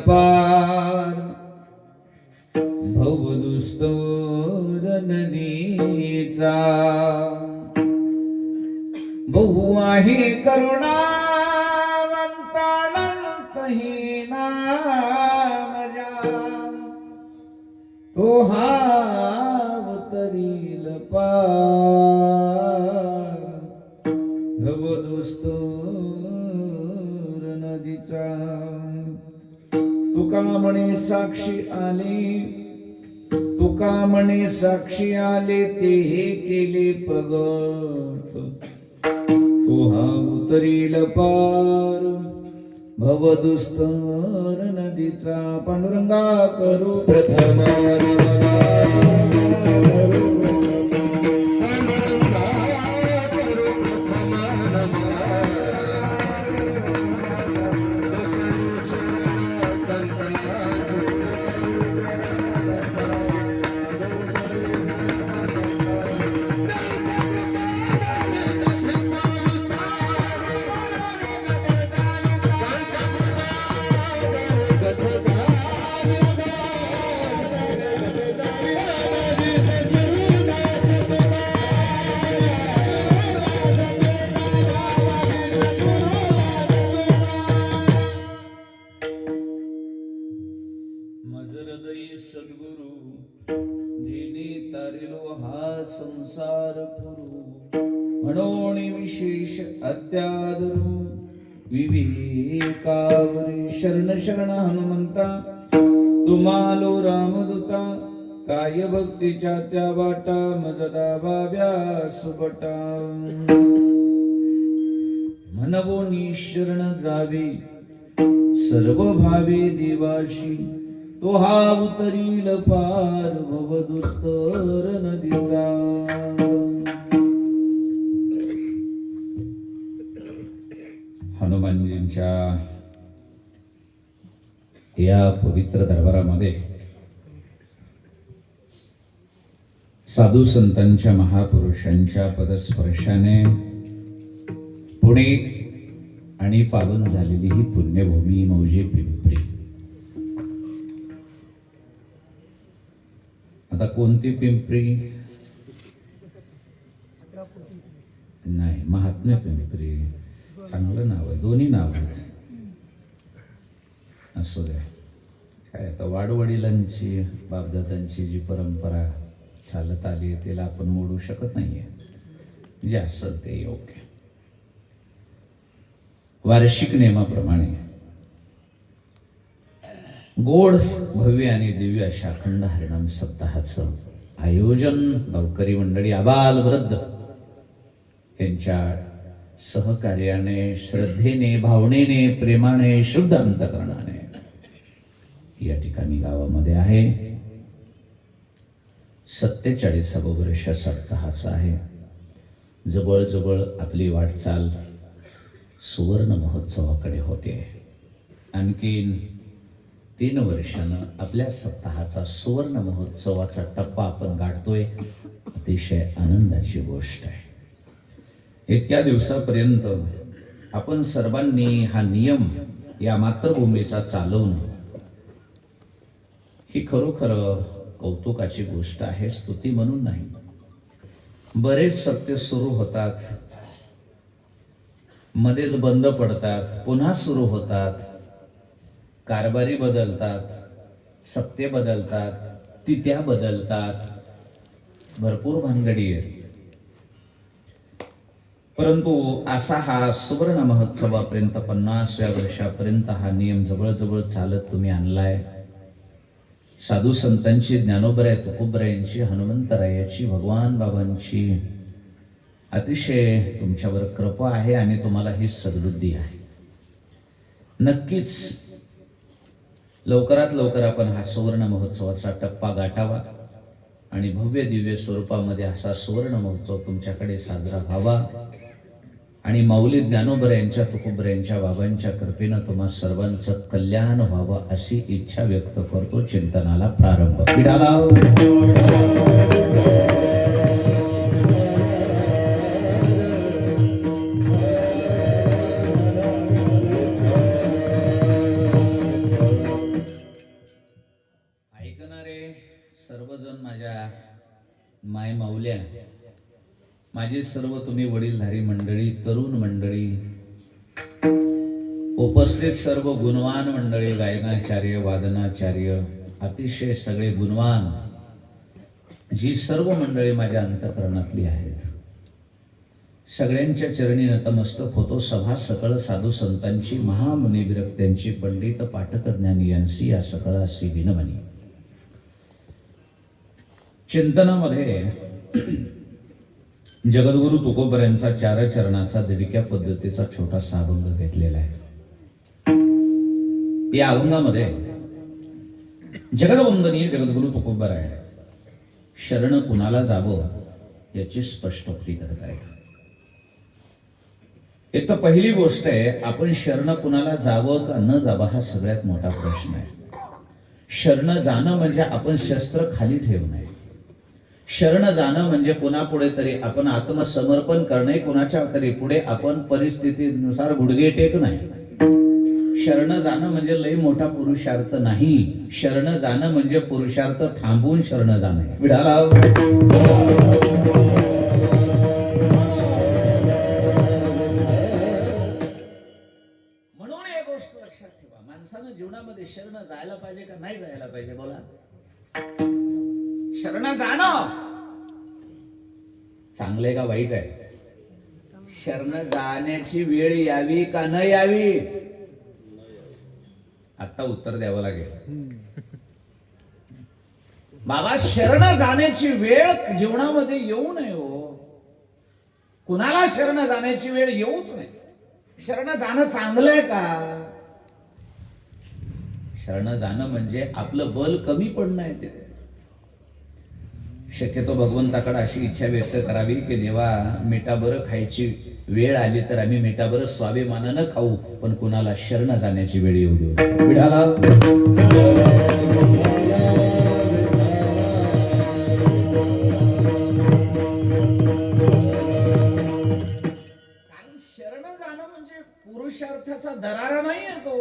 पार भवदुस्तोर नदीचा बहु आहे करुणावंतानंतहीन मजा तो हा अवतरील पार भवदुस्तोर नदीचा तुका म्हणे साक्षी आले तुका म्हणे साक्षी आले ते हे केले प्रगट तो हा उतरील पार भवदुस्तर नदीचा पांडुरंगा करू प्रथम सद्गुरु जिने तारिलो हा संसार पुरु म्हणोनी विशेष अत्यादरू विवेकावरी शरण शरण हनुमंता तुम्हालो रामदूता काय भक्तीच्या त्या वाटा मजदा भाव्या सुबटा मनवोनी शरण जावे सर्व भावे देवाशी तो हा उतरील पार भवदुस्तर नदीचा बाबांच्या या पवित्र दरबारामध्ये साधू संतांच्या महापुरुषांच्या पदस्पर्शाने पुणे आणि पावन झालेली ही पुण्यभूमी मौजे पिंपरी. आता कोणती पिंपरी? नाही, महात्म्य पिंपरी. चांगलं नाव आहे, दोन्ही नाव आहेत. असं द्या काय, आता वाडवडिलांची बापदादांची जी परंपरा चालत आली आहे त्याला आपण मोडू शकत नाहीये. जे असेल ते योग्य. वार्षिक नियमाप्रमाणे गोड भव्य आणि दिव्य अशा अखंड हरिनाम सप्ताहाचं आयोजन गावकरी मंडळी आबाल वृद्ध यांच्या सहकार्याने, श्रद्धेने, भावनेने, प्रेमाने, शुद्ध अंतकरणाने या ठिकाणी गावामध्ये आहे. 47 वर्ष सप्ताहाचं आहे. जवळजवळ आपली वाटचाल सुवर्ण महोत्सवाकडे होते. आणखीन 3 वर्षानं आपल्या सप्ताहाचा सुवर्ण महोत्सवाचा टप्पा आपण गाठतोय. अतिशय आनंदाची गोष्ट आहे. इतक्या दिवसापर्यंत आपण सर्वांनी हा नियम या मातृभूमीचा चालवून ही खरोखर कौतुकाची गोष्ट आहे, स्तुती म्हणून नाही. बरेच सत्य सुरू होतात, मध्येच बंद पडतात, पुन्हा सुरू होतात. कारभारी बदलतात, सत्य बदलतात, तिथ्या बदलतात, भरपूर भानगडी आहेत. परंतु असा हा सुवर्ण महोत्सवापर्यंत 50व्या वर्षापर्यंत हा नियम जवळजवळ चालत तुम्ही आणलाय. साधू संतांची, ज्ञानोबराय तुकोबरायांची, हनुमंतरायाची, भगवान बाबांची अतिशय तुमच्यावर कृपा आहे आणि तुम्हाला ही सद्बुद्धी आहे. नक्कीच लवकरात लवकर आपण हा सुवर्ण महोत्सवाचा टप्पा गाठावा आणि भव्य दिव्य स्वरूपामध्ये असा सुवर्ण महोत्सव तुमच्याकडे साजरा व्हावा आणि माऊली ज्ञानोबरा यांच्या, तुकोबरा यांच्या, बाबांच्या कृपेनं तुम्हा सर्वांचं कल्याण व्हावं अशी इच्छा व्यक्त करतो. चिंतनाला प्रारंभ. ऐकणारे सर्वजण, माझ्या माय माऊल्या, माझे सर्व तुम्ही वडीलधारी मंडळी, तरुण मंडळी, उपस्थित सर्व गुणवान मंडळी, गायनाचार्य, वादनाचार्य, अतिशय सगळे गुणवान जी सर्व मंडळी माझ्या अंतःकरणातली आहेत, सगळ्यांच्या चरणी नतमस्तक होतो. सभा सकळ साधू संतांची, महामुनी विरक्त्यांची, पंडित पाठक ज्ञानी यांची या सकळासी विनमनी. चिंतनामध्ये जगद्गुरु तुकोबऱ्यांचा 4 चरणाचा दिडक्या पद्धतीचा छोटासा अभंग घेतलेला आहे. या अभंगामध्ये जगदवंदनीय जगद्गुरु तुकोबराय शरण कुणाला जावं याची स्पष्टोक्ती करत आहे. एक तर पहिली गोष्ट आहे, आपण शरण कुणाला जावं का न जावं हा सगळ्यात मोठा प्रश्न आहे. शरण जाणं म्हणजे आपण शस्त्र खाली ठेवणे. शरण जाणं म्हणजे कुणापुढे तरी आपण आत्मसमर्पण करणे, कुणाच्या तरी पुढे आपण परिस्थितीनुसार गुडघे टेकणे. शरण जाणं म्हणजे लय मोठा पुरुषार्थ नाही. शरण जाणं म्हणजे पुरुषार्थ थांबून शरण जाणे. विढाला म्हणून एक गोष्ट लक्षात ठेवा, माणसानं जीवनामध्ये शरण जायला पाहिजे का नाही जायला पाहिजे? बोला. शरण जाणं चांगले का वाईट आहे? शरण जाण्याची वेळ यावी का न यावी? आता उत्तर द्यावं लागेल. बाबा, शरण जाण्याची वेळ जीवनामध्ये येऊ नये हो. कुणाला शरण जाण्याची वेळ येऊच नाही. शरण जाणं चांगलंय का? शरण जाणं म्हणजे आपलं बल कमी पडणं आहे. ते शक्यतो भगवंताकडे अशी इच्छा व्यक्त करावी की देवा मिठाबरं खायची वेळ आली तर आम्ही मिठाबरं स्वाभिमानानं खाऊ, पण कुणाला शरण जाण्याची वेळ येऊ देऊ. विठाला शरण जाणं म्हणजे पुरुषार्थाचा दरारा नाही आहे तो.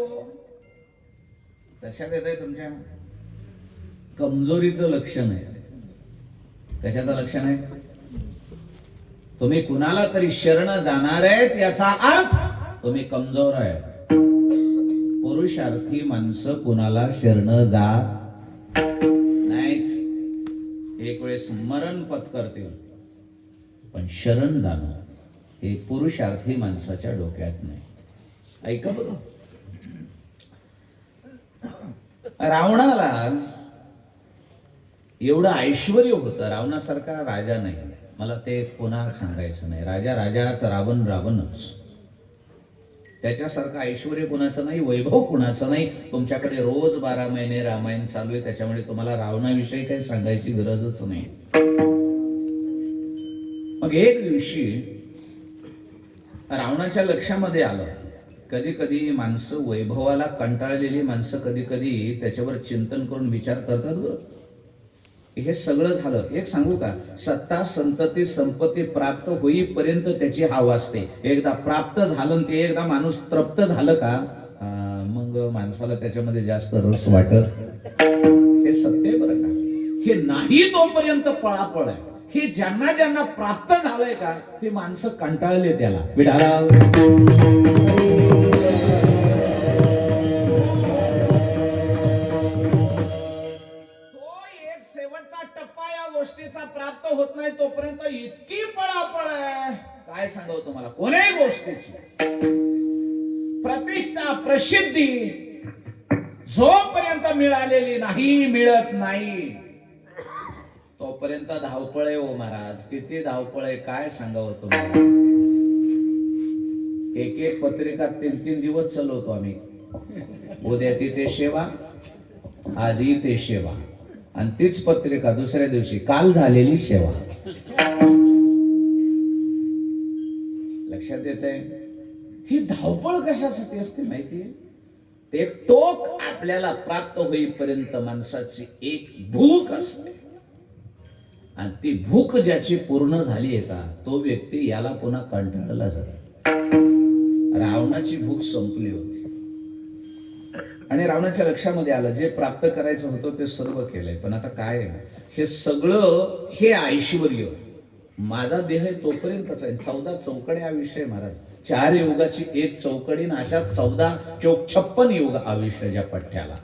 लक्षात येत आहे तुमच्या? कमजोरीचं लक्षण आहे. कशाचं लक्षण आहे? तुम्ही कुणाला तरी शरण जाणार आहेत याचा अर्थ तुम्ही कमजोर आहे. पुरुषार्थी माणसं कुणाला शरण जात नाहीत. एक वेळेस मरण पत्करतील, पण शरण जाणं हे पुरुषार्थी माणसाच्या डोक्यात नाही. ऐका बरं, रावणाला एवढं ऐश्वर्य होतं. रावणासारखा राजा नाही. मला ते पुन्हा सांगायचं नाही. राजा राजाच, रावण रावणच. त्याच्यासारखं ऐश्वर्य कुणाचं नाही, वैभव कुणाचं नाही. तुमच्याकडे रोज 12 महिने रामायण चालू आहे, त्याच्यामुळे तुम्हाला रावणाविषयी काही सांगायची गरजच नाही. मग एक दिवशी रावणाच्या लक्षामध्ये आलं, कधी कधी माणसं वैभवाला कंटाळलेली माणसं कधी कधी त्याच्यावर चिंतन करून विचार करतात. बरं, हे सगळं झालं, एक सांगू का, सत्ता संतती संपत्ती प्राप्त होईपर्यंत त्याची हाव असते. एकदा प्राप्त झालं ते एकदा माणूस तृप्त झालं का मग माणसाला त्याच्यामध्ये जास्त रस वाटत. हे सत्य आहे बरं का. हे नाही तोपर्यंत पळापळ आहे. हे ज्यांना ज्यांना प्राप्त झालंय का ते माणसं कंटाळले त्याला. विडाला गोष्टीचा प्राप्त होत नाही तोपर्यंत इतकी पळापळ आहे, काय सांगावं तुम्हाला. कोणत्याही गोष्टीची प्रतिष्ठा प्रसिद्धी जोपर्यंत मिळालेली नाही, मिळत नाही, तोपर्यंत धावपळ आहे. हो महाराज, किती धावपळ आहे काय सांगावं तुम्हाला. एक एक पत्रिका 3-3 दिवस चालवतो आम्ही. उद्या तिथे सेवा, आजही ते सेवा, आणि तीच पत्रिका दुसऱ्या दिवशी काल झालेली सेवा. लक्षात येत आहे? ही धावपळ कशासाठी असते माहितीये? ते टोक आपल्याला प्राप्त होईपर्यंत माणसाची एक भूक असते, आणि ती भूक ज्याची पूर्ण झाली आहे का तो व्यक्ती याला पुन्हा कंटाळला जातो. रावणाची भूक संपली होती आणि रावणाच्या लक्षामध्ये आलं जे प्राप्त करायचं होतं ते सर्व केलंय, पण आता काय आहे, हे सगळं हे ऐश्वर्य माझा देह आहे तोपर्यंतच आहे. 14 चौकडी हा विषय महाराज. 4 युगाची एक चौकडी ना अशा 14 चौक 56 युग आयुष्याच्या पठ्ठ्याला.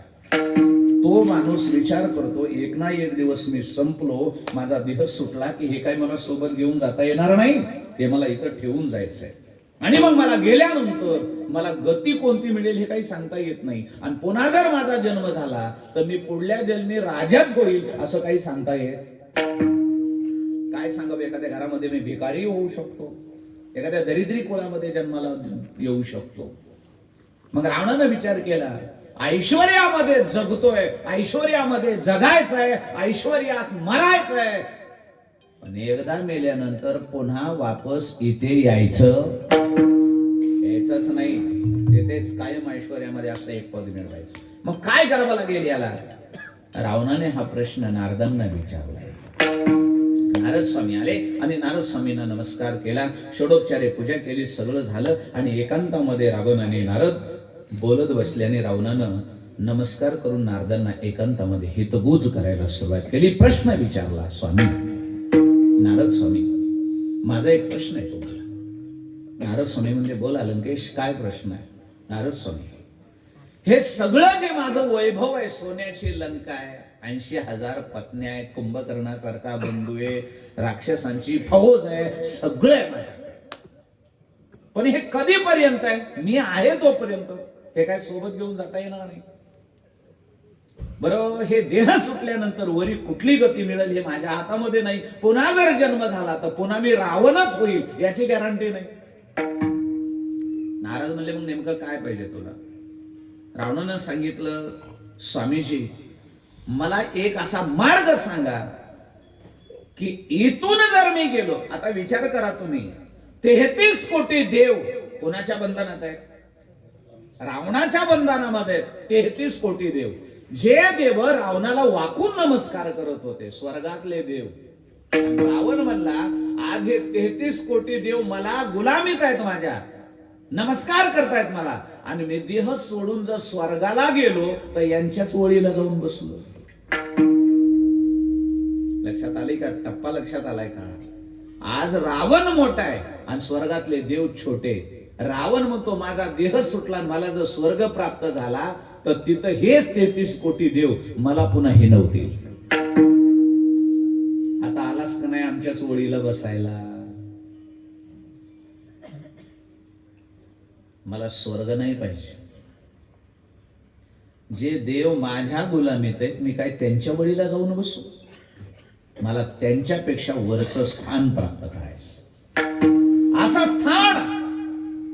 तो माणूस विचार करतो एक ना एक दिवस मी संपलो, माझा देह सुटला की हे काय मला सोबत घेऊन जाता येणार नाही, ते मला इथं ठेवून जायचंय. आणि मग मला गेल्यानंतर मला गती कोणती मिळेल हे काही सांगता येत नाही. आणि पुन्हा जर माझा जन्म झाला तर मी पुढल्या जन्मी राजाच होईल असं काही सांगता येत. काय सांगावं, एखाद्या घरामध्ये मी भिकारी होऊ शकतो, एखाद्या दरिद्री कुळामध्ये जन्माला येऊ शकतो. मग रावणानं विचार केला ऐश्वर्यामध्ये जगतोय, ऐश्वर्यामध्ये जगायचंय, ऐश्वर्यात मरायचंय, पण एकदा मेल्यानंतर पुन्हा वापस इथे यायचंच नाही. तेच कायम ऐश्वर्यामध्ये असं एक पद मिळवायचं. मग काय करावं लागेल याला? रावणाने हा प्रश्न नारदांना विचारला. नारद स्वामी आले आणि नारद स्वामींना नमस्कार केला, षोडोपचारे पूजा केली, सगळं झालं. आणि एकांतामध्ये रावण आणि नारद बोलत बसल्याने रावणानं नमस्कार करून नारदांना एकांतामध्ये हितगुज करायला सुरुवात केली. प्रश्न विचारला, स्वामी नारद स्वामी माझा एक प्रश्न आहे तुम्हाला. नारद स्वामी म्हणजे बोला लंकेश काय प्रश्न आहे? नारद स्वामी, हे सगळं जे माझं वैभव आहे, सोन्याची लंका आहे, 80,000 पत्न्या आहेत, कुंभकर्णासारखा बंधू आहे, राक्षसांची फौज आहे, सगळं आहे माझ्या, पण हे कधीपर्यंत आहे? मी आहे तोपर्यंत. हे काय सोबत घेऊन जाता येणार नाही. बरं, हे देह सुटल्यानंतर वरी कुठली गती मिळेल हे माझ्या हातामध्ये नाही. पुन्हा जर जन्म झाला तर पुन्हा मी रावणच होईल याची गॅरंटी नाही. नारद म्हणले मग नेमकं काय पाहिजे तुला? रावणानं सांगितलं, स्वामीजी मला एक असा मार्ग सांगा की इथून जर मी गेलो, आता विचार करा तुम्ही, 33 कोटी देव कोणाच्या बंधनात आहेत? रावणाच्या बंधनामध्ये 33 कोटी देव. जे देव रावणाला वाकून नमस्कार करत होते, स्वर्गातले देव. रावण म्हणला, आज हे 33 कोटी देव मला गुलामीत आहेत, माझ्या नमस्कार करतायत मला, आणि मी देह सोडून जर स्वर्गाला गेलो तर यांच्याच ओळीला जाऊन बसलो. लक्षात आली का? टप्पा लक्षात आलाय का? आज रावण मोठा आहे आणि स्वर्गातले देव छोटे. रावण म्हणतो माझा देह सुटला, मला जर स्वर्ग प्राप्त झाला तर तिथं हेच 33 कोटी देव मला पुन्हा हिणवतील. आता आलास का नाही आमच्याच ओळीला बसायला? मला स्वर्ग नाही पाहिजे. जे देव माझ्या गुलामीत आहेत, मी काय त्यांच्या वळीला जाऊन बसू? मला त्यांच्यापेक्षा वरचं स्थान प्राप्त करायचं. असं स्थान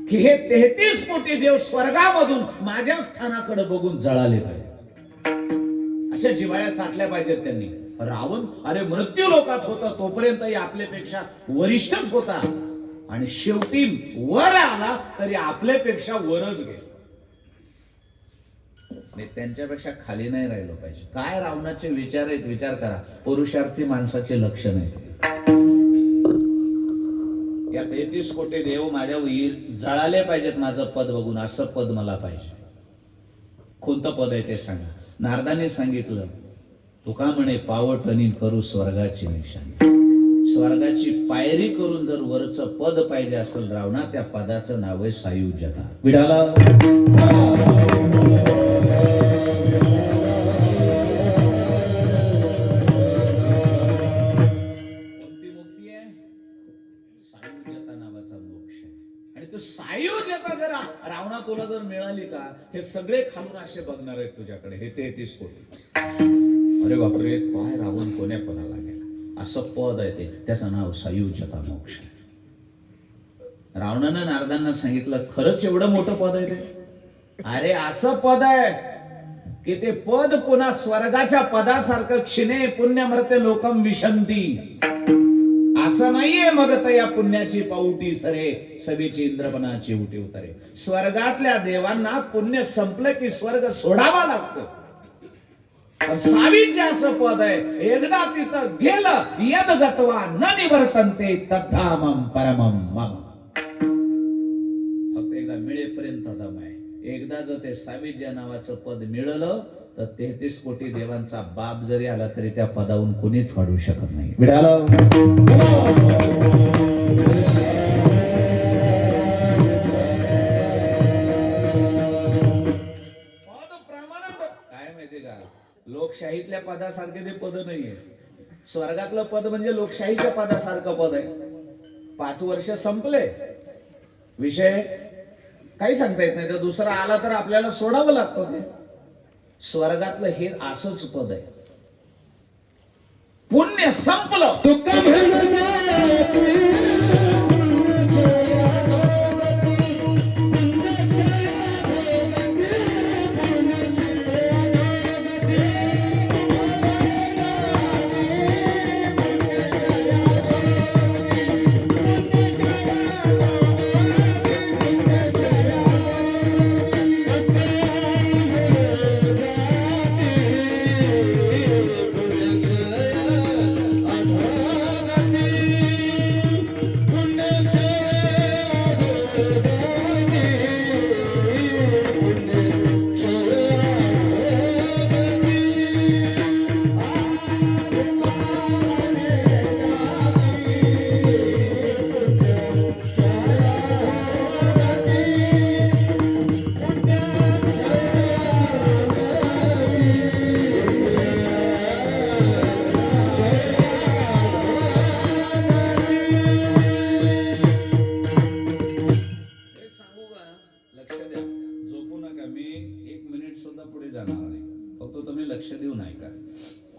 की हे 33 कोटी देव स्वर्गामधून माझ्या स्थानाकडे बघून जळाले पाहिजे, अशा जिव्हाळ्या चाटल्या पाहिजेत त्यांनी. रावण अरे मृत्यू लोकात होता तोपर्यंतही आपल्यापेक्षा वरिष्ठच होता, आणि शेवटी वर आला तरी आपल्यापेक्षा वरच गेला. त्यांच्यापेक्षा खाली नाही राहिलो पाहिजे. काय रावणाचे विचार आहेत? विचार करा. पुरुषार्थी माणसाचे लक्षण आहेत. या 33 कोटी देव माझ्या जळाले पाहिजेत माझं पद बघून, असं पद मला पाहिजे. कोणतं पद आहे ते सांगा. नारदाने सांगितलं, तुका म्हणे पावटणी करू स्वर्गाची निशाणी. स्वर्गाची पायरी करून जर वरचं पद पाहिजे असेल रावणा, त्या पदाचं नाव आहे सायुज्यता. विडाला सायुज्यता जर रावणा तुला जर मिळाली का, हे सगळे खालून असे बघणार आहेत तुझ्याकडे, हे 33 कोटी. अरे बापरे, काय रावण कोण्या पदाला गेला? असं पद आहे ते, त्याचं नाव सायुज्यता मोक्ष. रावणानं नारदांना सांगितलं, खरंच एवढं मोठं पद आहे ते? अरे असं पद आहे की ते पद पुन्हा स्वर्गाच्या पदासारखं क्षिणे पुण्यमर्त्य लोकम विशंती. असं नाहीये मग या पुण्याची पाऊटी सरे, सभेची इंद्रपणाची उठी उतरे. स्वर्गातल्या देवांना पुण्य संपलं की स्वर्ग सोडावा लागतो. पण सावीचे असं पद आहे, एकदा तिथं गेलं यद गत्वा न निवर्तन्ते तद्धामं परमं मम. फक्त एकदा मिळेपर्यंत दम आहे. एकदा जर ते साविज्य नावाचं पद मिळालं तर 33 कोटी देवांचा बाप जरी आला तरी त्या पदावरून कोणीच काढू शकत नाही. विडालं काय माहितीये का, लोकशाहीतल्या पदासारखे ते पद नाहीये. स्वर्गातलं पद म्हणजे लोकशाहीच्या पदासारखं पद आहे. 5 वर्ष संपले, विषय काही सांगता येत नाही. जर दुसरा आला तर आपल्याला सोडावं लागतं. ते स्वर्गातलं हे असंच पद आहे. पुण्य संपलं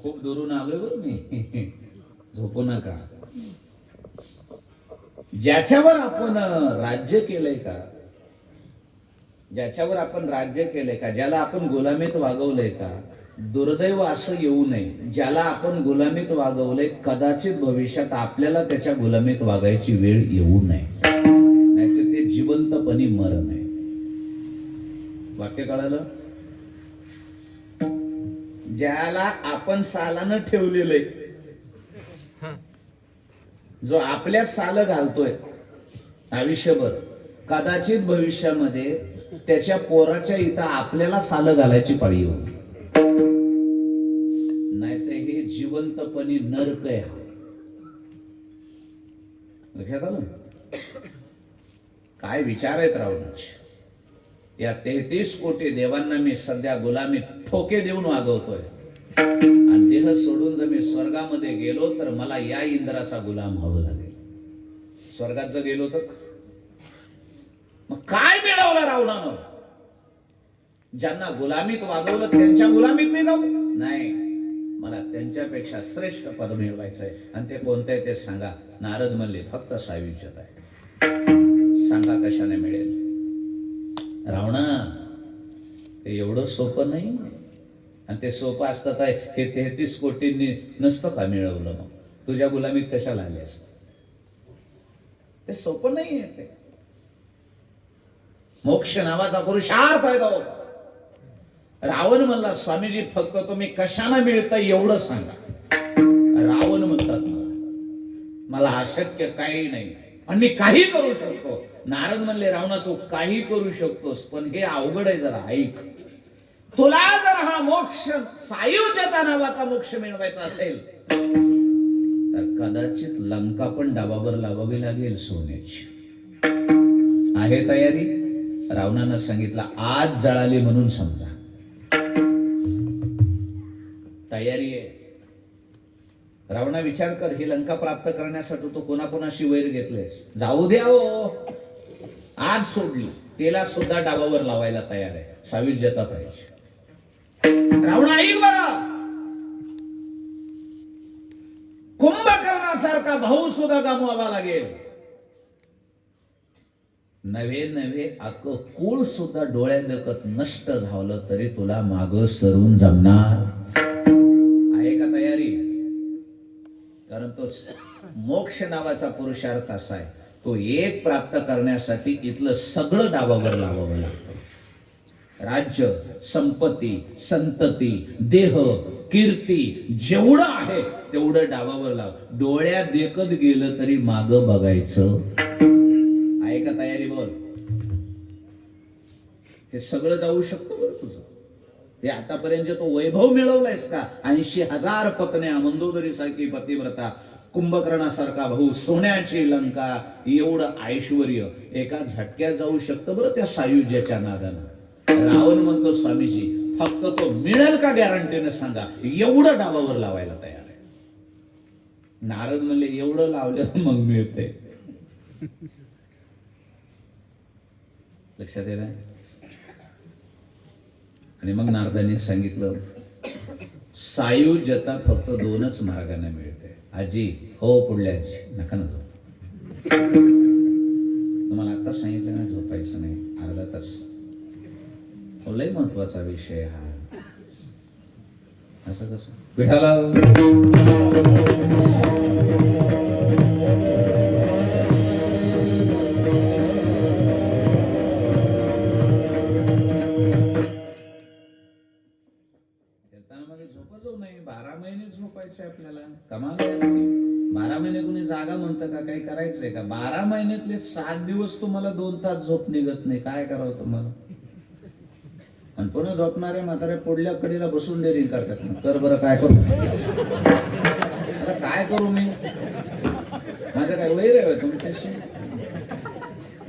खूप दुरून आलोय बरं मी. झोपू नका. ज्याच्यावर आपण राज्य केलंय का, ज्याच्यावर आपण राज्य केलंय का, ज्याला आपण गुलामीत वागवलंय का, दुर्दैव असं येऊ नये, ज्याला आपण गुलामीत वागवलंय कदाचित भविष्यात आपल्याला त्याच्या गुलामीत वागायची वेळ येऊ नये, नाहीतर ते जिवंतपणी मरण आहे. वाक्य कळालं? ज्याला आपण सालानं ठेवलेलंय, जो आपल्या साल घालतोय आयुष्यभर, कदाचित भविष्यामध्ये त्याच्या पोराच्या इथं आपल्याला साल घालायची पाळी येऊ, नाहीतर हे जिवंतपणी नरक आहे. लक्षात आलं? काय विचार आहेत रावणाचे. या 33 कोटी देवांना मी सध्या गुलामीत ठोके देऊन वागवतोय, आणि देह सोडून जर मी स्वर्गामध्ये गेलो तर मला या इंद्राचा गुलाम व्हावं लागेल. स्वर्गात जर गेलो तर मग काय मिळवलं रावणानं? ज्यांना गुलामीत वागवलं त्यांच्या गुलामीत मी जाऊ? नाही, मला त्यांच्यापेक्षा श्रेष्ठ पद मिळवायचंय. आणि ते कोणते ते सांगा. नारद म्हणले फक्त सायुज्यता आहे. सांगा कशाने मिळेल? रावणा, ते एवढं सोपं नाही. आणि ते सोपं असतं तर हे 33 कोटींनी नसतं का मिळवलं? मग तुझ्या गुलामीत कशाला आले असत? ते सोपं नाही आहे. ते मोक्ष नावाचा पुरुषार्थ आहे तो. रावण म्हणला स्वामीजी फक्त तुम्ही कशाने मिळतं एवढं सांगा. रावण म्हणतात मला अशक्य काही नाही आणि मी काही करू शकतो. नारद म्हणले रावणा तू काही करू शकतोस, पण हे अवघड आहे, जरा ऐक. तुला जर हा मोक्ष सायुज्यता नावाचा मोक्ष मिळवायचा असेल तर कदाचित लंका पण डाबावर लावावी लागेल सोन्याची. आहे तयारी? रावणानं सांगितलं आज जळाली म्हणून समजा. तयारी आहे. रावणा विचार कर, ही लंका प्राप्त करण्यासाठी तो कोणाकोणाशी वैर घेतलेस? जाऊ द्या हो, आज सोडली त्याला सुद्धा डाबावर लावायला तयार आहे. सायुज्यता पाहिजे. रावणा ऐक बरा, कुंभकर्णासारखा भाऊ सुद्धा गमवावा लागेल. नव्हे नव्हे अक कुळ सुद्धा डोळ्यात देखत नष्ट झालं तरी तुला माग सरून जमणार. आहे का तयारी? कारण तो मोक्ष नावाचा पुरुषार्थ असा आहे, तो एक प्राप्त करण्यासाठी इथलं सगळं डाबावर लावावं लागतं. राज्य, संपत्ती, संतती, देह, कीर्ती जेवढं आहे तेवढं डाबावर लाव. डोळ्यात देखत गेलं तरी माग बघायचं. आहे का तयारी? बोल. हे सगळं जाऊ शकतो बरं तुझं. हे आतापर्यंत तो वैभव मिळवलायस का? 80,000 पत्न्या, मंदोदरी सारखी पतिव्रता, कुंभकर्णासारखा भाऊ, सोन्याची लंका, एवढं ऐश्वर्य एका झटक्यात जाऊ शकतं बरं त्या सायुज्याच्या नादानं. रावण म्हणतो स्वामीजी फक्त तो मिळेल का गॅरंटीनं सांगा. एवढं डाबावर लावायला तयार आहे. नारद म्हणले एवढं लावलं मग मिळते. लक्षात येईल? आणि मग नारदांनी सांगितलं सायुज्यता फक्त 2च मार्गाने मिळते. आजी हो पुढल्या आजी नका ना झोप. तुम्हाला आता सांगितलं ना झोपायचं नाही अर्धा तास. लय महत्वाचा विषय हा. असं कसं पिठाला झोपच नाही. 12 महिने झोपायचे आपल्याला. कमाल. 12 महिने कुणी जागा म्हणतं का? काही करायचंय का? 12 महिन्यातले 7 दिवस तुम्हाला 2 तास झोप निघत नाही. काय करावं तुम्हाला? आणि पुन्हा झोपणारे म्हातारे पुढल्या कडीला बसून डेअरिंग करतात. तर बरं काय करू? आता काय करू मी? माझं काय वैर आहे तुमच्याशी?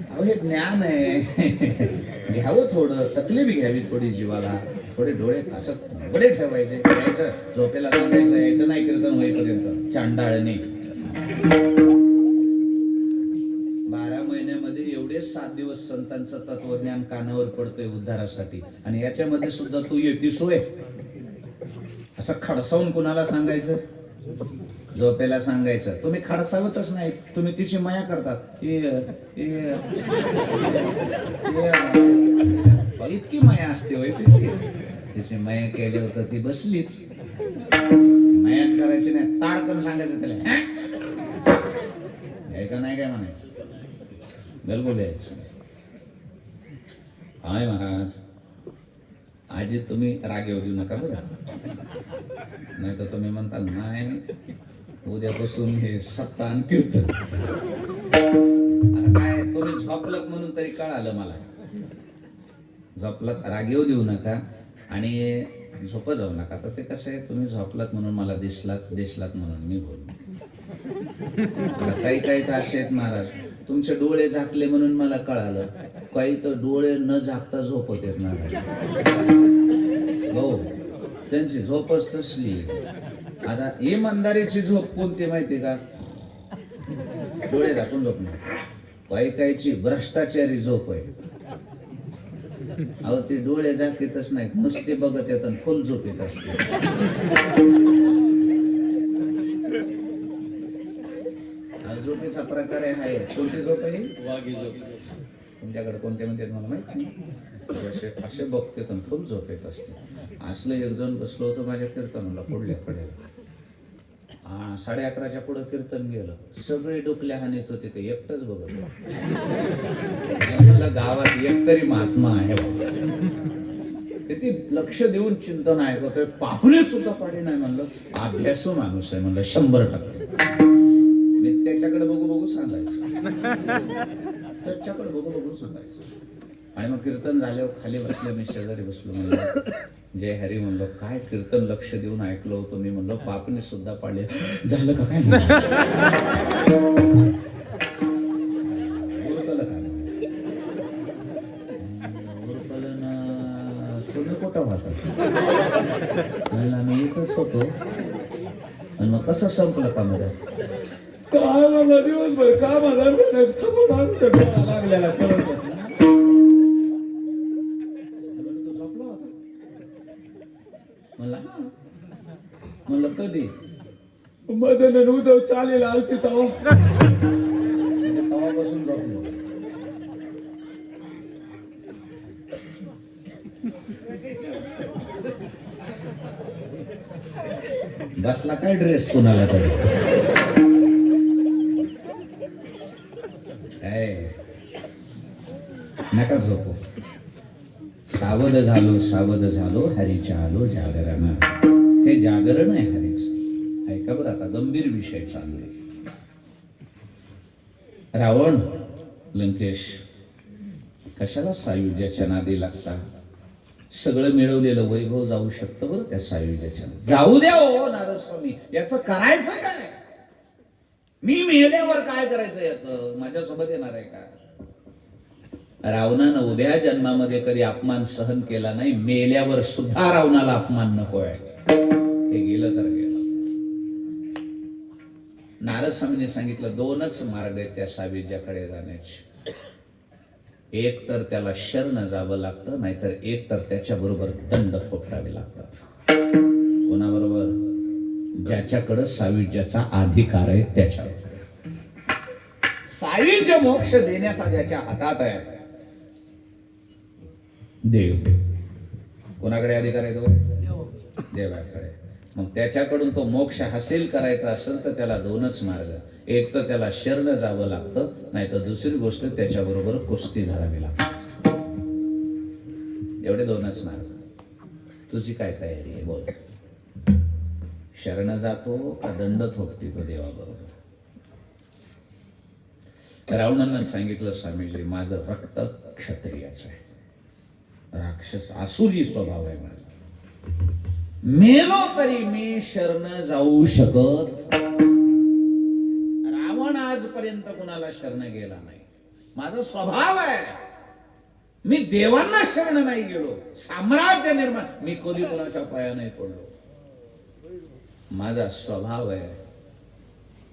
अहो हे ज्ञान आहे. घ्यावं थोडं, तकलीफ घ्यावी थोडी जीवाला. थोडे डोळे असं बडे ठेवायचे. यायचं झोपेला सांगायचं, यायचं नाही कीर्तन होईपर्यंत. चांडाळणे. 12 महिन्यामध्ये एवढे 7 दिवस संतांचं तत्वज्ञान कानावर पडतंय उद्धारासाठी. आणि याच्यामध्ये सुद्धा तू येतीस होय. असं खडसावून कुणाला सांगायचं? झोपेला सांगायचं. तुम्ही खडसावतच नाही, तुम्ही तिची माया करतात. इतकी माया असते होय तिची. तिची मया केली होतं ती बसलीच. मयाच करायची नाही, ताडकन सांगायचं त्याला यायचं नाही काय म्हणायचं, बिलकुल यायचं. हाय महाराज, आजी तुम्ही राग येऊ देऊ नका बरं, नाही तर तुम्ही म्हणताल नाही उद्यापासून हे सप्ताह आणि कीर्तन. आता काय तुम्ही झोपलत म्हणून तरी कळालं मला. झोपलत, राग येऊ देऊ नका आणि झोप जाऊ नका. तर ते कसं आहे, तुम्ही झोपलात म्हणून मला दिसलात म्हणून मी बोललो. काही काही तर असे आहेत महाराज, तुमचे डोळे झाकले म्हणून मला कळालं, काही तर डोळे न झाकता झोपत येत महाराज. हो, त्यांची झोपच तसली. आता इमानदारीची झोप कोणती माहिती का? डोळे झाकून झोपणार. काही काहीची भ्रष्टाचारी झोप आहे. अहो ती डोळे झाकीतच नाही, नुसते बघत येत आणि फुल झोप येत असते. झोपेचा प्रकार आहे. कोणती झोप आहे? वाघी झोप. तुमच्याकडे कोणते म्हणतात मला माहित नाही. असे बघते तर फुल झोप येत असते. असलं एक जण बसलो होतं माझ्या कीर्तनाला, पुढल्या पडेल 11:30च्या पुढे कीर्तन गेलं, सगळे डोकल्या हानीत होते, ते एकटंच बघत. गावात एकतरी महात्मा आहे, किती लक्ष देऊन चिंतन ऐकतोय, पाहुणे सुद्धा पाडी नाही म्हणलं, अभ्यासू माणूस आहे म्हणलं 100%. मी त्याच्याकडे बघू बघू सांगायचं, त्याच्याकडे बघू बघू सांगायचं. आणि मग कीर्तन झाल्यावर खाली बसले, मी शेजारी बसलो, म्हणलं जय हरी म्हणलो. काय कीर्तन लक्ष देऊन ऐकलं होतं मी, म्हणलो पापणी सुद्धा पाडले. झालं का काय? उरकलं का? उरकलं ना. तुम्ही कुठं होता? म्हणलं मी इथंच होतो. आणि मग कसं संपलं का मध्ये? काय मला दिवसभर का मला लागलेला कळत म्हणलं कधी? मदन उदव चालेल आलती तवापासून झोपलो. बसला काय ड्रेस कोणाला तरी नका झोपू. सावध झालो हरीच्या आलो जागरण. हे जागरण आहे हरीच. ऐका बरं, आता गंभीर विषय चालू आहे. रावण लंकेश कशाला सायुज्याच्या नादी लागता? सगळं मिळवलेलं वैभव जाऊ शकतं बरं त्या सायुज्याच्या. जाऊ द्या हो नारद स्वामी, याचं करायचं काय? मी मेल्यावर काय करायचं याचं? माझ्यासोबत येणार आहे का? रावणानं उभ्या जन्मामध्ये कधी अपमान सहन केला नाही, मेल्यावर सुद्धा रावणाला अपमान नको आहे. हे गेलं तर गेलं. नारद स्वामींनी सांगितलं 2च मार्ग आहेत त्या सायुज्याकडे जाण्याचे. एक तर त्याला शरण जावं लागतं, नाहीतर एक तर त्याच्या बरोबर दंड थोपटावे लागतात. कोणाबरोबर? ज्याच्याकडे सायुज्याचा अधिकार आहे त्याच्यावर. सायुज्य मोक्ष देण्याचा ज्याच्या हातात आहे देव. कोणाकडे अधिकार आहे? तो देवाकडे. मग त्याच्याकडून तो मोक्ष हासिल करायचा असेल तर त्याला 2च मार्ग. एक तर त्याला शरण जावं लागतं, नाही तर दुसरी गोष्ट त्याच्याबरोबर कुस्ती धरावी लागते. एवढे 2च मार्ग. तुझी काय तयारी आहे बोल? शरण जातो का दंड थोपटितो देवाबरोबर? रावणानं सांगितलं स्वामीजी माझं रक्त क्षत्रियाचं आहे, राक्षस आसुरी स्वभाव आहे माझा. मेलो तरी मी शरण जाऊ शकत. रावण आजपर्यंत कुणाला शरण गेला नाही. माझा स्वभाव आहे. मी देवांना शरण नाही गेलो. साम्राज्य निर्माण मी कधी कोणाच्या पाया नाही पडलो. माझा स्वभाव आहे.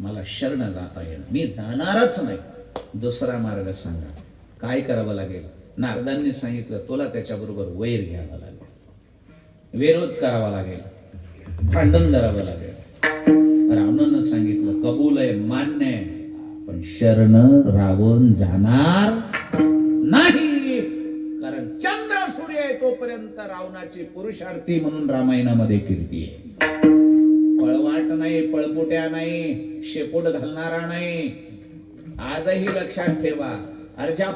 मला शरण जाता येईल. मी जाणारच नाही. दुसरा मार्ग सांगा काय करावं लागेल? नारदांनी सांगितलं तुला त्याच्याबरोबर वैर घ्यावा लागेल, विरोध करावा लागेल, भांडण धरावं लागेल. रावणानं सांगितलं कबूल आहे, मान्य आहे, पण शरण रावण जाणार नाही. कारण चंद्र सूर्य आहे तोपर्यंत अत्यंत रावणाची पुरुषार्थी म्हणून रामायणामध्ये कीर्ती आहे. पळवाट नाही, पळपुट्या नाही, शेपूट घालणारा नाही. आजही लक्षात ठेवा, अरे ज्या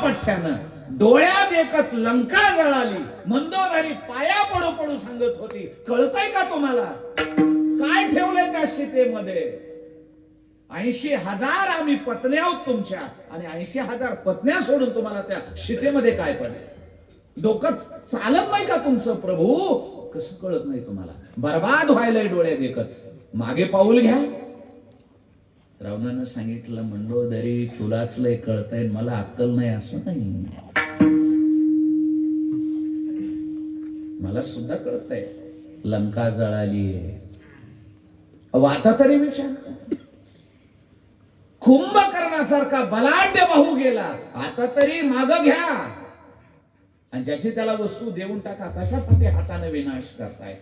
पठ्ठ्यानं डोळ्यात एकच लंका जळाली, मंदोदरी पाया पडू पडू सांगत होती, कळतंय का तुम्हाला काय ठेवलंय त्या सीतेमध्ये? 80,000 आम्ही पत्न्या आहोत तुमच्या, आणि 80,000 पत्न्या सोडून तुम्हाला त्या सीतेमध्ये काय पडले? डोकं चालत नाही का तुमचं प्रभू? कसं कळत नाही तुम्हाला? बर्बाद व्हायलाय डोळ्यात एकच. मागे पाऊल घ्या. रावणानं सांगितलं, मंडोदरी तुलाच लय कळतंय, मला अक्कल नाही असं नाही, मला सुद्धा कळतंय. लंका जळालीये, आता तरी विचार. कुंभकर्णासारखा बलाढ्य बाहू गेला, आता तरी माग घ्या आणि ज्याची त्याला वस्तू देऊन टाका. कशासाठी हाताने विनाश करताय?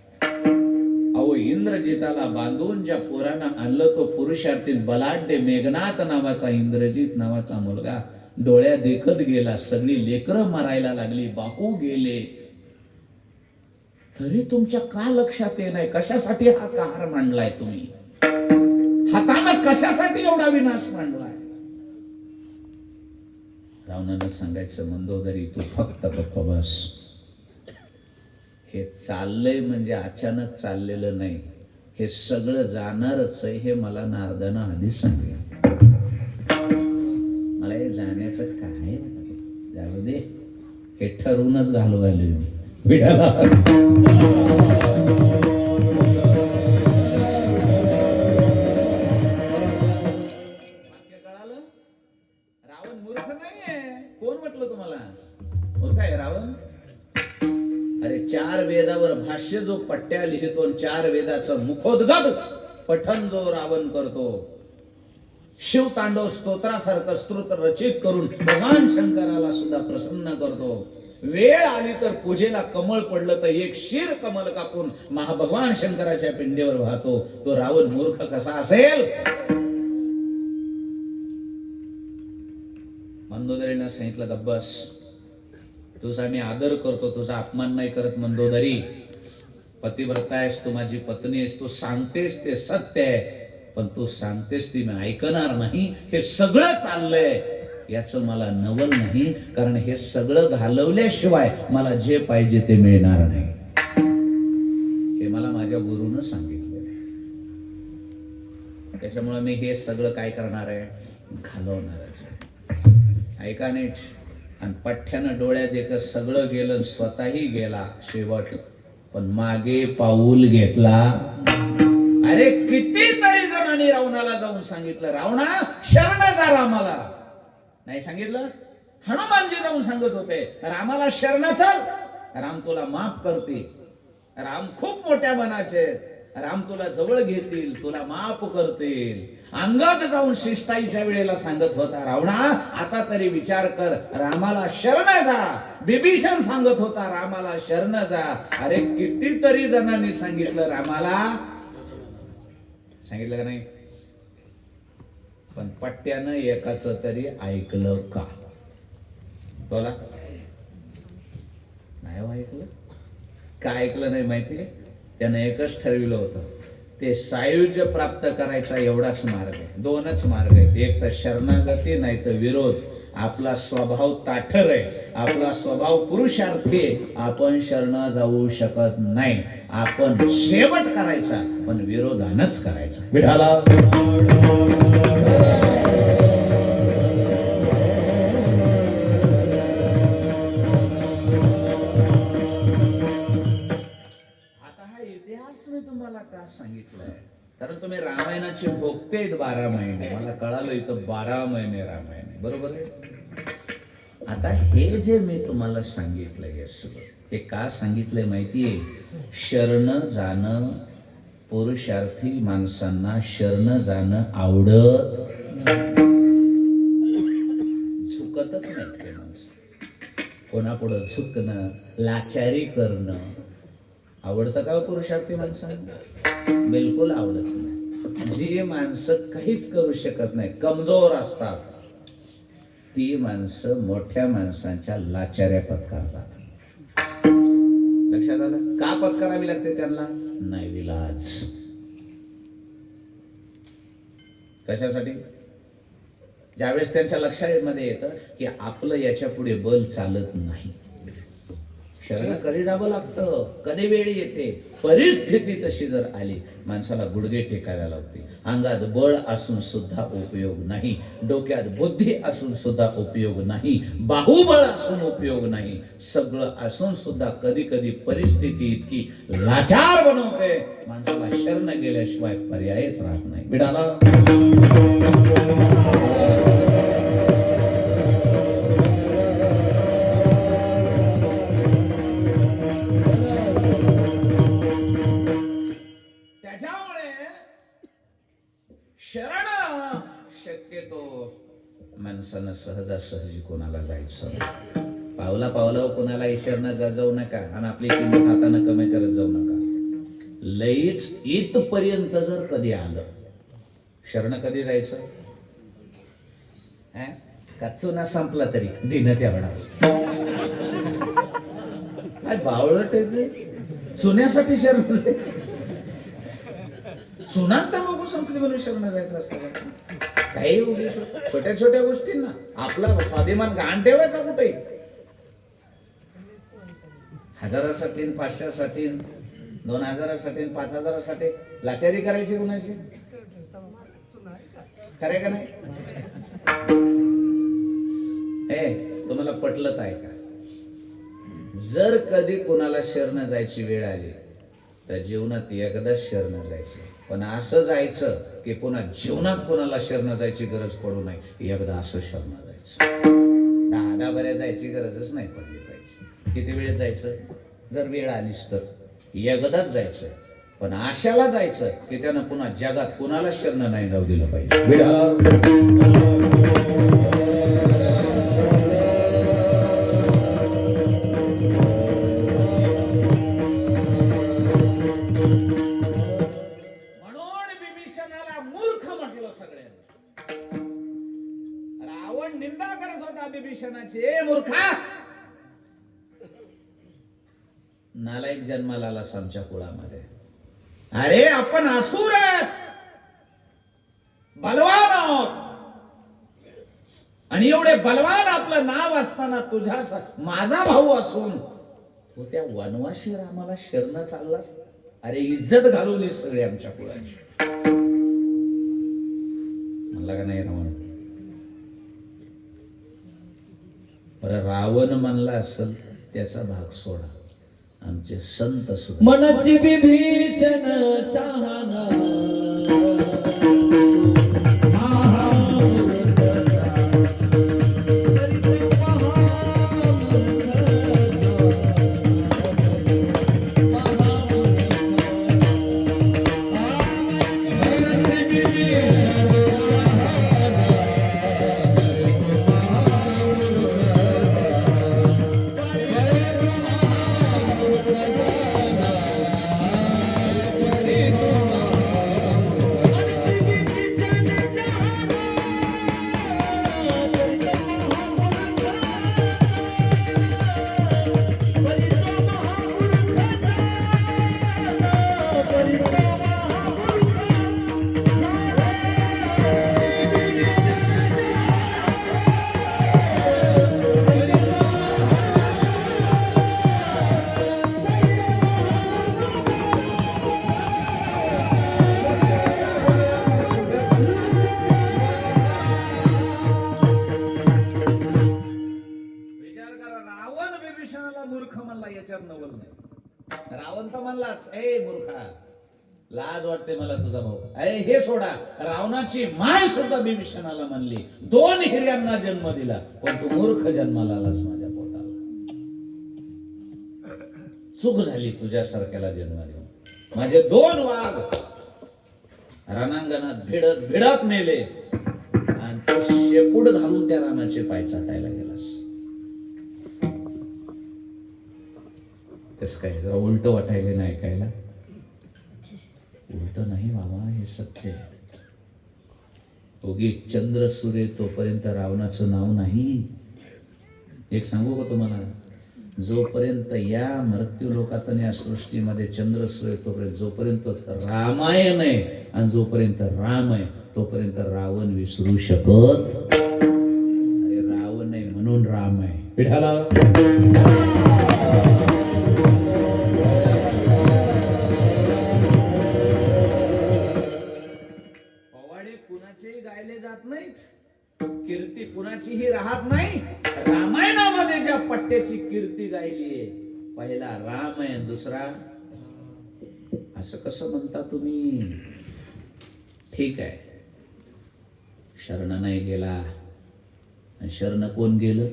अहो, इंद्रजिताला बांधून ज्या पोरानं आणलं तो पुरुषार्थी बलाढ्य मेघनाथ नावाचा, इंद्रजित नावाचा मुलगा डोळ्या देखत गेला. सगळी लेकरं मारायला लागली, बाहू गेले, तरी तुमच्या का लक्षात येत नाही? कशासाठी हा कहर मांडलाय तुम्ही? हातानं कशासाठी एवढा विनाश मांडलाय? रावणानं सांगायचं, मंदोदरी तू फक्त गप्प बस. हे चाललंय म्हणजे अचानक चाललेलं नाही, हे सगळं जाणारच आहे, हे मला नारदानं आधी सांगितलं. मला हे जाण्याचं काय जाऊ दे, हे ठरवूनच घालवायला मी विड्याला. कळालं? रावण मूर्ख नाहीये. कोण म्हटलं तुम्हाला मूर्ख आहे रावण? अरे 4 वेदावर भाष्य जो पट्ट्या लिहितो, 4 वेदाचं मुखोद्गत पठन जो रावण करतो, शिवतांडव स्तोत्रासारखं स्तोत्र रचित करून भगवान शंकराला सुद्धा प्रसन्न करतो. वेळ आली तर पूजेला कमळ पडलं तर एक शीर कमल कापून महाभगवान शंकराच्या पिंडीवर वाहतो. तो रावण मूर्ख कसा असेल? मंदोदरीनं सांगितलं, गब्बस, तुझा मी आदर करतो, तुझा अपमान नाही करत. मंदोदरी, पतिव्रता आहेस तू, माझी पत्नी आहेस, तू सांगतेस ते सत्य आहे, पण तू सांगतेस ती मी ऐकणार नाही. हे सगळं चाललंय याचं मला नवल नाही, कारण हे सगळं घालवल्याशिवाय मला जे पाहिजे ते मिळणार नाही. हे मला माझ्या गुरुनं सांगितलं. त्याच्यामुळे मी हे सगळं काय करणार आहे? घालवणारच आहे. ऐका नीट. आणि पठ्ठ्यानं डोळ्यात एक सगळं गेलं, स्वतःही गेला शेवट, पण मागे पाऊल घेतला. अरे कितीतरी जणांनी रावणाला जाऊन सांगितलं, रावणा शरण जा रामाला. नाही सांगितलं? हनुमानजी जाऊन सांगत होते, रामाला शरण चल, राम तुला माफ करते. राम खूप मोठ्या मनाचे, राम तुला जवळ घेतील, तुला माफ करतील. अंगद जाऊन शिष्टाईच्या वेळेला सांगत होता, रावणा आता तरी विचार कर, रामाला शरण जा. बिभीषण सांगत होता, रामाला शरण जा. अरे कितीतरी जणांनी सांगितलं रामाला, सांगितलं का नाही? पण पट्ट्यानं एकाच तरी ऐकलं का? बोला. नाही ऐकलं. का ऐकलं नाही माहितीये? त्यानं एकच ठरविलं होतं, ते सायुज्य प्राप्त करायचा एवढाच मार्ग आहे. 2च मार्ग आहेत, एक तर शरणागती, नाही तर विरोध. आपला स्वभाव ताठर आहे, आपला स्वभाव पुरुषार्थी आहे. आपण शरण जाऊ शकत नाही. आपण शेवट करायचा, पण विरोधानच करायचा. विठाला तुम्हाला का सांगितलंय? कारण तुम्ही रामायणाचे भोगतेत 12 महिने. मला कळालं इथं 12 महिने रामायण, बरोबर आहे? आता हे जे मी तुम्हाला सांगितलंय, हे सगळं हे का सांगितलंय माहितीये? शरण जाणं, पुरुषार्थी माणसांना शरण जाणं आवडत, झुकतच नाही ते माणसं. कोणापुढं झुकणं, लाचारी करणं आवडतं का पुरुषार्थी माणसांना? बिलकुल आवडत नाही. जी माणसं काहीच करू शकत नाही, कमजोर असतात, ती माणसं मोठ्या माणसांच्या लाचाऱ्या पत्करतात. लक्षात आलं? का पत्करावी लागते त्यांना? नाही विलाज. कशासाठी? ज्यावेळेस त्यांच्या लक्षामध्ये येतं की आपलं याच्या पुढे बल चालत नाही, शरण कधी जावं लागतं, कधी वेळ येते, परिस्थिती तशी जर आली माणसाला गुडघे टेकायला लावते. अंगात बळ असून सुद्धा उपयोग नाही, डोक्यात बुद्धी असून सुद्धा उपयोग नाही, बाहुबळ असून उपयोग नाही, सगळं असून सुद्धा कधी कधी परिस्थिती इतकी लाचार बनवते माणसाला शरण गेल्याशिवाय पर्यायच राहत नाही. बिडाला शरण शक्यतो माणसानं सहजासहजी कोणाला जायचं, पावला पावला कोणाला शरण जाऊ नका आणि आपली किंमत हाताने कमी करत जाऊ नका. लईच इथपर्यंत जर कधी आलं, शरण कधी जायचं? का चुना संपला तरी दिन तेवढा काय बावळट आहे, चुन्यासाठी शरण जायचं? चुनात तर बघू संपली म्हणून शरण जायचं असतं? काही उगीच छोट्या छोट्या गोष्टींना आपला स्वाभिमान घाण ठेवायचा कुठे? हजारासाठी, 500साठी, 2000साठी, 5000साठी लाचारी करायची कुणाची? खरे का नाही? तुम्हाला पटलं आहे का? जर कधी कोणाला शरण जायची वेळ आली तर जीवनात एकदाच शरण जायचं, पण असं जायचं की पुन्हा जीवनात कोणाला शरण जायची गरज पडू नये. एकदा असं शरण जायचं, 10 बऱ्या जायची गरजच नाही पडली पाहिजे. किती वेळ जायचं? जर वेळ आलीच तर एकदाच जायचं, पण आशाला जायचं की त्यानं पुन्हा जगात कोणाला शरण नाही जाऊ दिलं पाहिजे. निंदा करत होता बिभीषणाची, मूर्खा, नालायक जन्माला आलास आमच्या कुळामध्ये. अरे आपण असुर आहेत, बलवान आहोत, आणि एवढे बलवान आपलं नाव असताना तुझ्या माझा भाऊ असून तू त्या वनवाशी रामाला शरण चाललास. अरे इज्जत घालवलीस सगळे आमच्या कुळाची. म्हणला का नाही रावण? बरं रावण म्हणला असेल त्याचा भाग सोडा, आमचे संत सुद्धा मनसी विभीषण शहाणा मूर्ख म्हणला, याच्यात नवल नाही. रावण तर म्हणलास, ए मूर्खा, लाज वाटते मला तुझा भाऊ. अरे हे सोडा, रावणाची माय सुद्धा बिभीषणाला म्हणली, 2 हिऱ्यांना जन्म दिला, पण तू मूर्ख जन्माला आलास माझ्या पोटाला. चूक झाली तुझ्यासारख्याला जन्म देऊन. माझे 2 वाघ रणांगणात भिडत भिडत नेले आणि तो शेपूट घालून त्या रामाचे पाय चाटायला गेलास. कसं काय? जरा उलट वाटायला नाही ऐकायला? उलट नाही बाबा, हे सत्य. उगी चंद्र सूर्य तोपर्यंत रावणाचं नाव नाही. एक सांगू का तुम्हाला? जोपर्यंत या मृत्यू लोकात आणि या सृष्टीमध्ये चंद्रसूर्य आहे, तोपर्यंत जोपर्यंत रामायण आहे आणि जोपर्यंत राम आहे तोपर्यंत रावण विसरू शकत. अरे रावण आहे म्हणून राम आहे. पिढ्याला पवाडे कुणाचेही गायले जात नाहीत, कीर्ती कुणाचीही राहत नाही. रामायणामध्ये ज्या पट्ट्याची कीर्ती गायली आहे, पहिला राम आहे, दुसरा असं कसं म्हणता तुम्ही? ठीक आहे, शरण नाही गेला. आणि शरण कोण गेलं?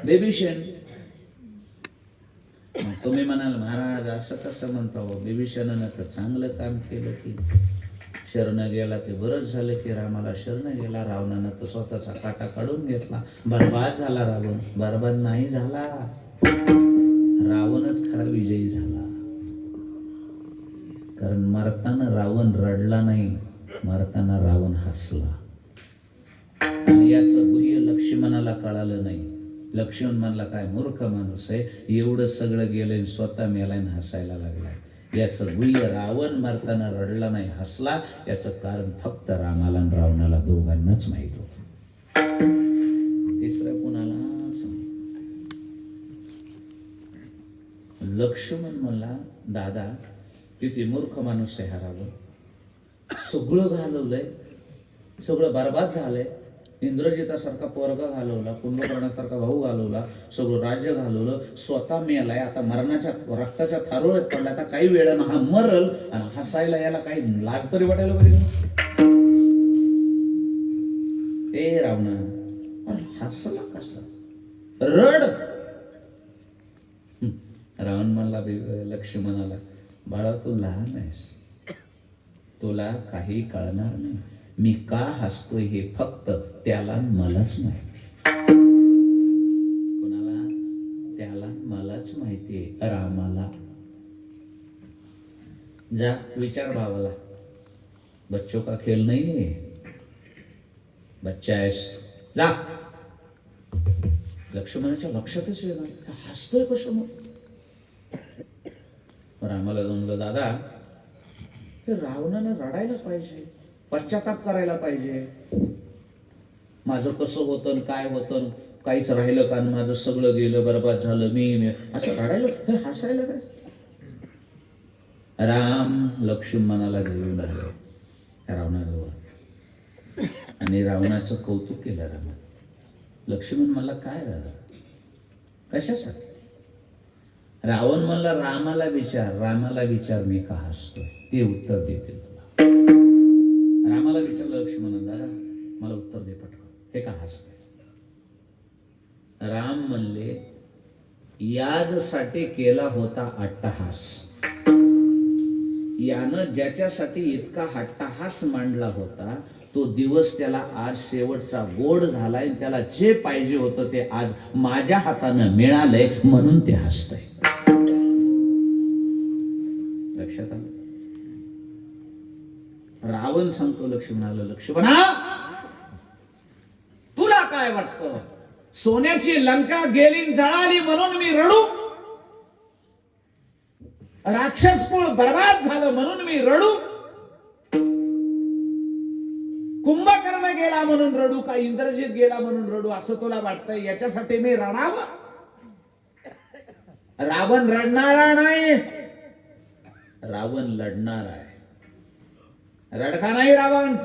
बिभीषण. मग तुम्ही म्हणाल महाराज असं कसं म्हणता हो, बिभीषणानं तर चांगलं काम केलं की शरण गेला, ते बरंच झालं की रामाला शरण गेला. रावणानं तर स्वतःचा काटा काढून घेतला, बरबाद झाला रावण. बरबाद नाही झाला, रावणच खरा विजयी झाला. कारण मरताना रावण रडला नाही, मरताना रावण हसला. आणि याचं गुह्य लक्ष्मणाला कळालं नाही. लक्ष्मण म्हणला काय मूर्ख माणूस आहे, एवढं सगळं गेलं स्वतः मेलाय आणि हसायला लागलाय. याचं गुह्य रावण मरताना रडला नाही, हसला, याचं कारण फक्त रामाला आणि रावणाला दोघांनाच माहित होत. तिसरं कुणाला लक्ष्मण म्हणला दादा किती मूर्ख माणूस आहे हा रावण. सगळं घालवलंय, सगळं बरबाद झालंय. इंद्रजितासारखा पोरगा घालवला, कुंभकर्णासारखा भाऊ घालवला, सगळं राज्य घालवलं, स्वतः मेलाय. आता मरणाच्या रक्ताच्या थारोळ्यात पडला. आता काही वेळानं हा मरल आणि हसायला याला काही लाज तरी वाटायला पाहिजे. ए रावणा, अरे हसला कसा? रड. रावण म्हणला लक्ष्मणाला, बाळा तू लहान आहेस, तुला काही कळणार नाही. मी का हसतोय हे फक्त त्याला मलाच माहिती. कोणाला? त्याला मलाच माहिती आहे, रामाला. जा विचार भावाला, बच्चों का खेल नहीं है, बच्चा आहेस, जा. लक्ष्मणाच्या लक्षातच येणार हसतोय कसं मग. रामाला जाऊन दादा हे रावणानं रडायला पाहिजे, पश्चाताप करायला पाहिजे. माझं कसं होतं काय होतं, काहीच राहिलं का, माझं सगळं गेलं, बरबाद झालं, मी असं रडायला, हसायला काय. राम लक्ष्मणाला घेऊन आले रावणाजवळ आणि रावणाचं कौतुक केलं रामा. लक्ष्मण म्हणला काय झालं, कशासाठी? रावण म्हणला रामाला विचार, रामाला विचार मी का हसतोय, ते उत्तर देतील तुला. रामाला विचारलं लक्ष्मण, दादा मला उत्तर दे पटकन, हे का हसतोय? राम म्हणले याजसाठी केला होता अट्टहास. यानं ज्याच्यासाठी इतका अट्टहास मांडला होता, तो दिवस त्याला आज शेवटचा गोड झालाय. त्याला जे पाहिजे होतं ते आज माझ्या हातानं मिळालंय, म्हणून ते हसतंय. लक्षात आलं? रावण सांगतो लक्ष्मणाला, लक्ष्मणा तुला काय वाटतं, सोन्याची लंका गेली जळाली म्हणून मी रडू? राक्षसकुळ बर्बाद झालं म्हणून मी रडू? कुंभकर्ण गेला म्हणून रडू का इंद्रजित गेला म्हणून रडू असं तुला वाटतंय? याच्यासाठी मी रडावं? रावण रडणारा नाही, रावण लढणार आहे. रडका नाही रावण.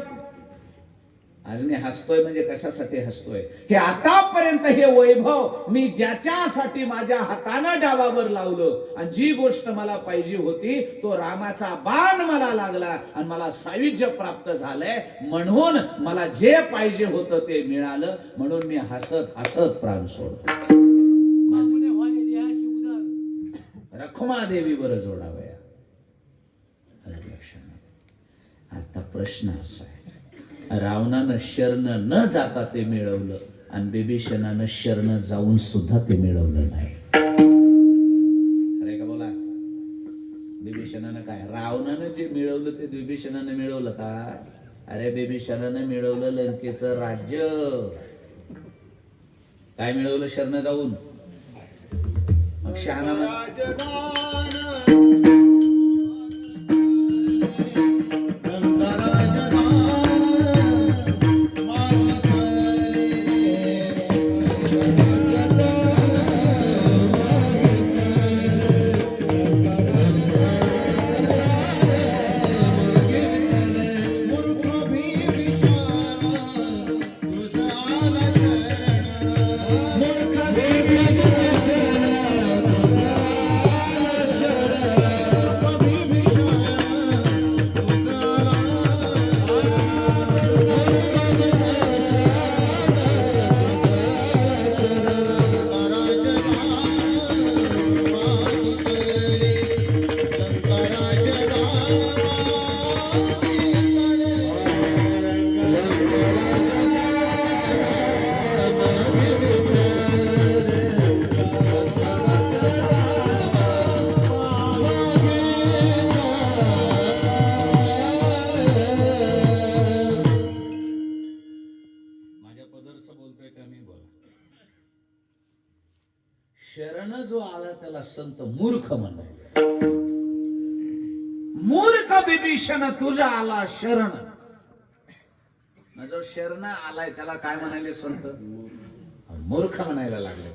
आज मी हसतोय म्हणजे कशासाठी हसतोय? हे आतापर्यंत हे वैभव मी ज्याच्यासाठी माझ्या हातानं डावावर लावलं आणि जी गोष्ट मला पाहिजे होती तो रामाचा बाण मला लागला आणि मला सायुज्य प्राप्त झालंय, म्हणून मला जे पाहिजे होतं ते मिळालं, म्हणून मी हसत हसत प्राण सोडतो. रखुमा देवीवर जोडावया. आता प्रश्न असा आहे, रावणानं शरण न जाता ते मिळवलं आणि बिभीषणानं शरण जाऊन सुद्धा ते मिळवलं नाही. अरे का बोला, बिभीषणानं काय, रावणानं जे मिळवलं ते बिभीषणानं मिळवलं का? अरे बिभीषणानं मिळवलं लंकेचं राज्य. काय मिळवलं शरण जाऊन? मग शहाणा शरण जो आला त्याला संत मूर्ख म्हणाले. मूर्ख बिभीषण तुझा आला शरण. जो शरण आलाय त्याला काय म्हणाले संत? मूर्ख म्हणायला लागले.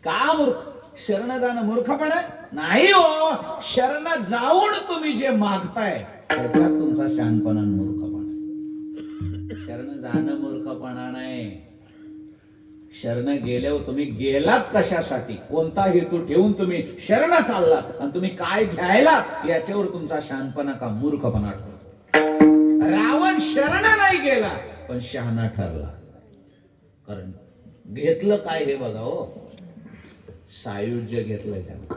का मूर्ख? शरण जाणं मूर्खपणा नाही हो. शरण जाऊन तुम्ही जे मागताय त्याच्यात तुमचा शहाणपणा मूर्खपणा. शरण जाणं मूर्खपणा नाही. शरण गेल्यावर तुम्ही गेलात कशासाठी, कोणता हेतू ठेवून तुम्ही शरण चाललात आणि तुम्ही काय घ्यायला याच्यावर तुमचा शहाणपणा का मूर्खपणा ठरतो. रावण शरण नाही गेला पण शहाणा ठरला. कारण घेतलं काय हे बघा हो. सायुज्य घेतलंय त्यानं.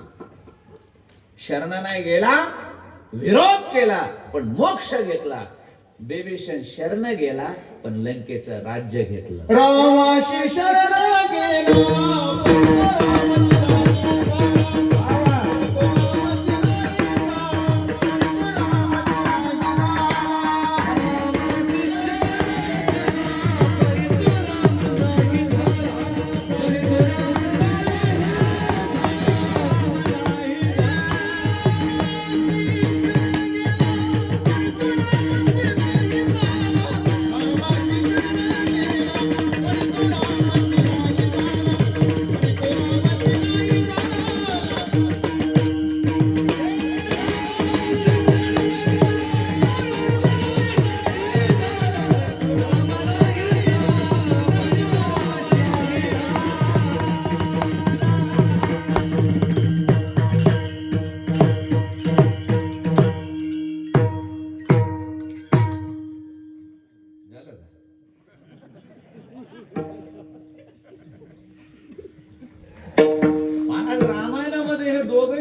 शरण नाही गेला, विरोध केला पण मोक्ष घेतला. बिभीषण शरण गेला पण लंकेचं राज्य घेतलं. रामाशी शरण गेला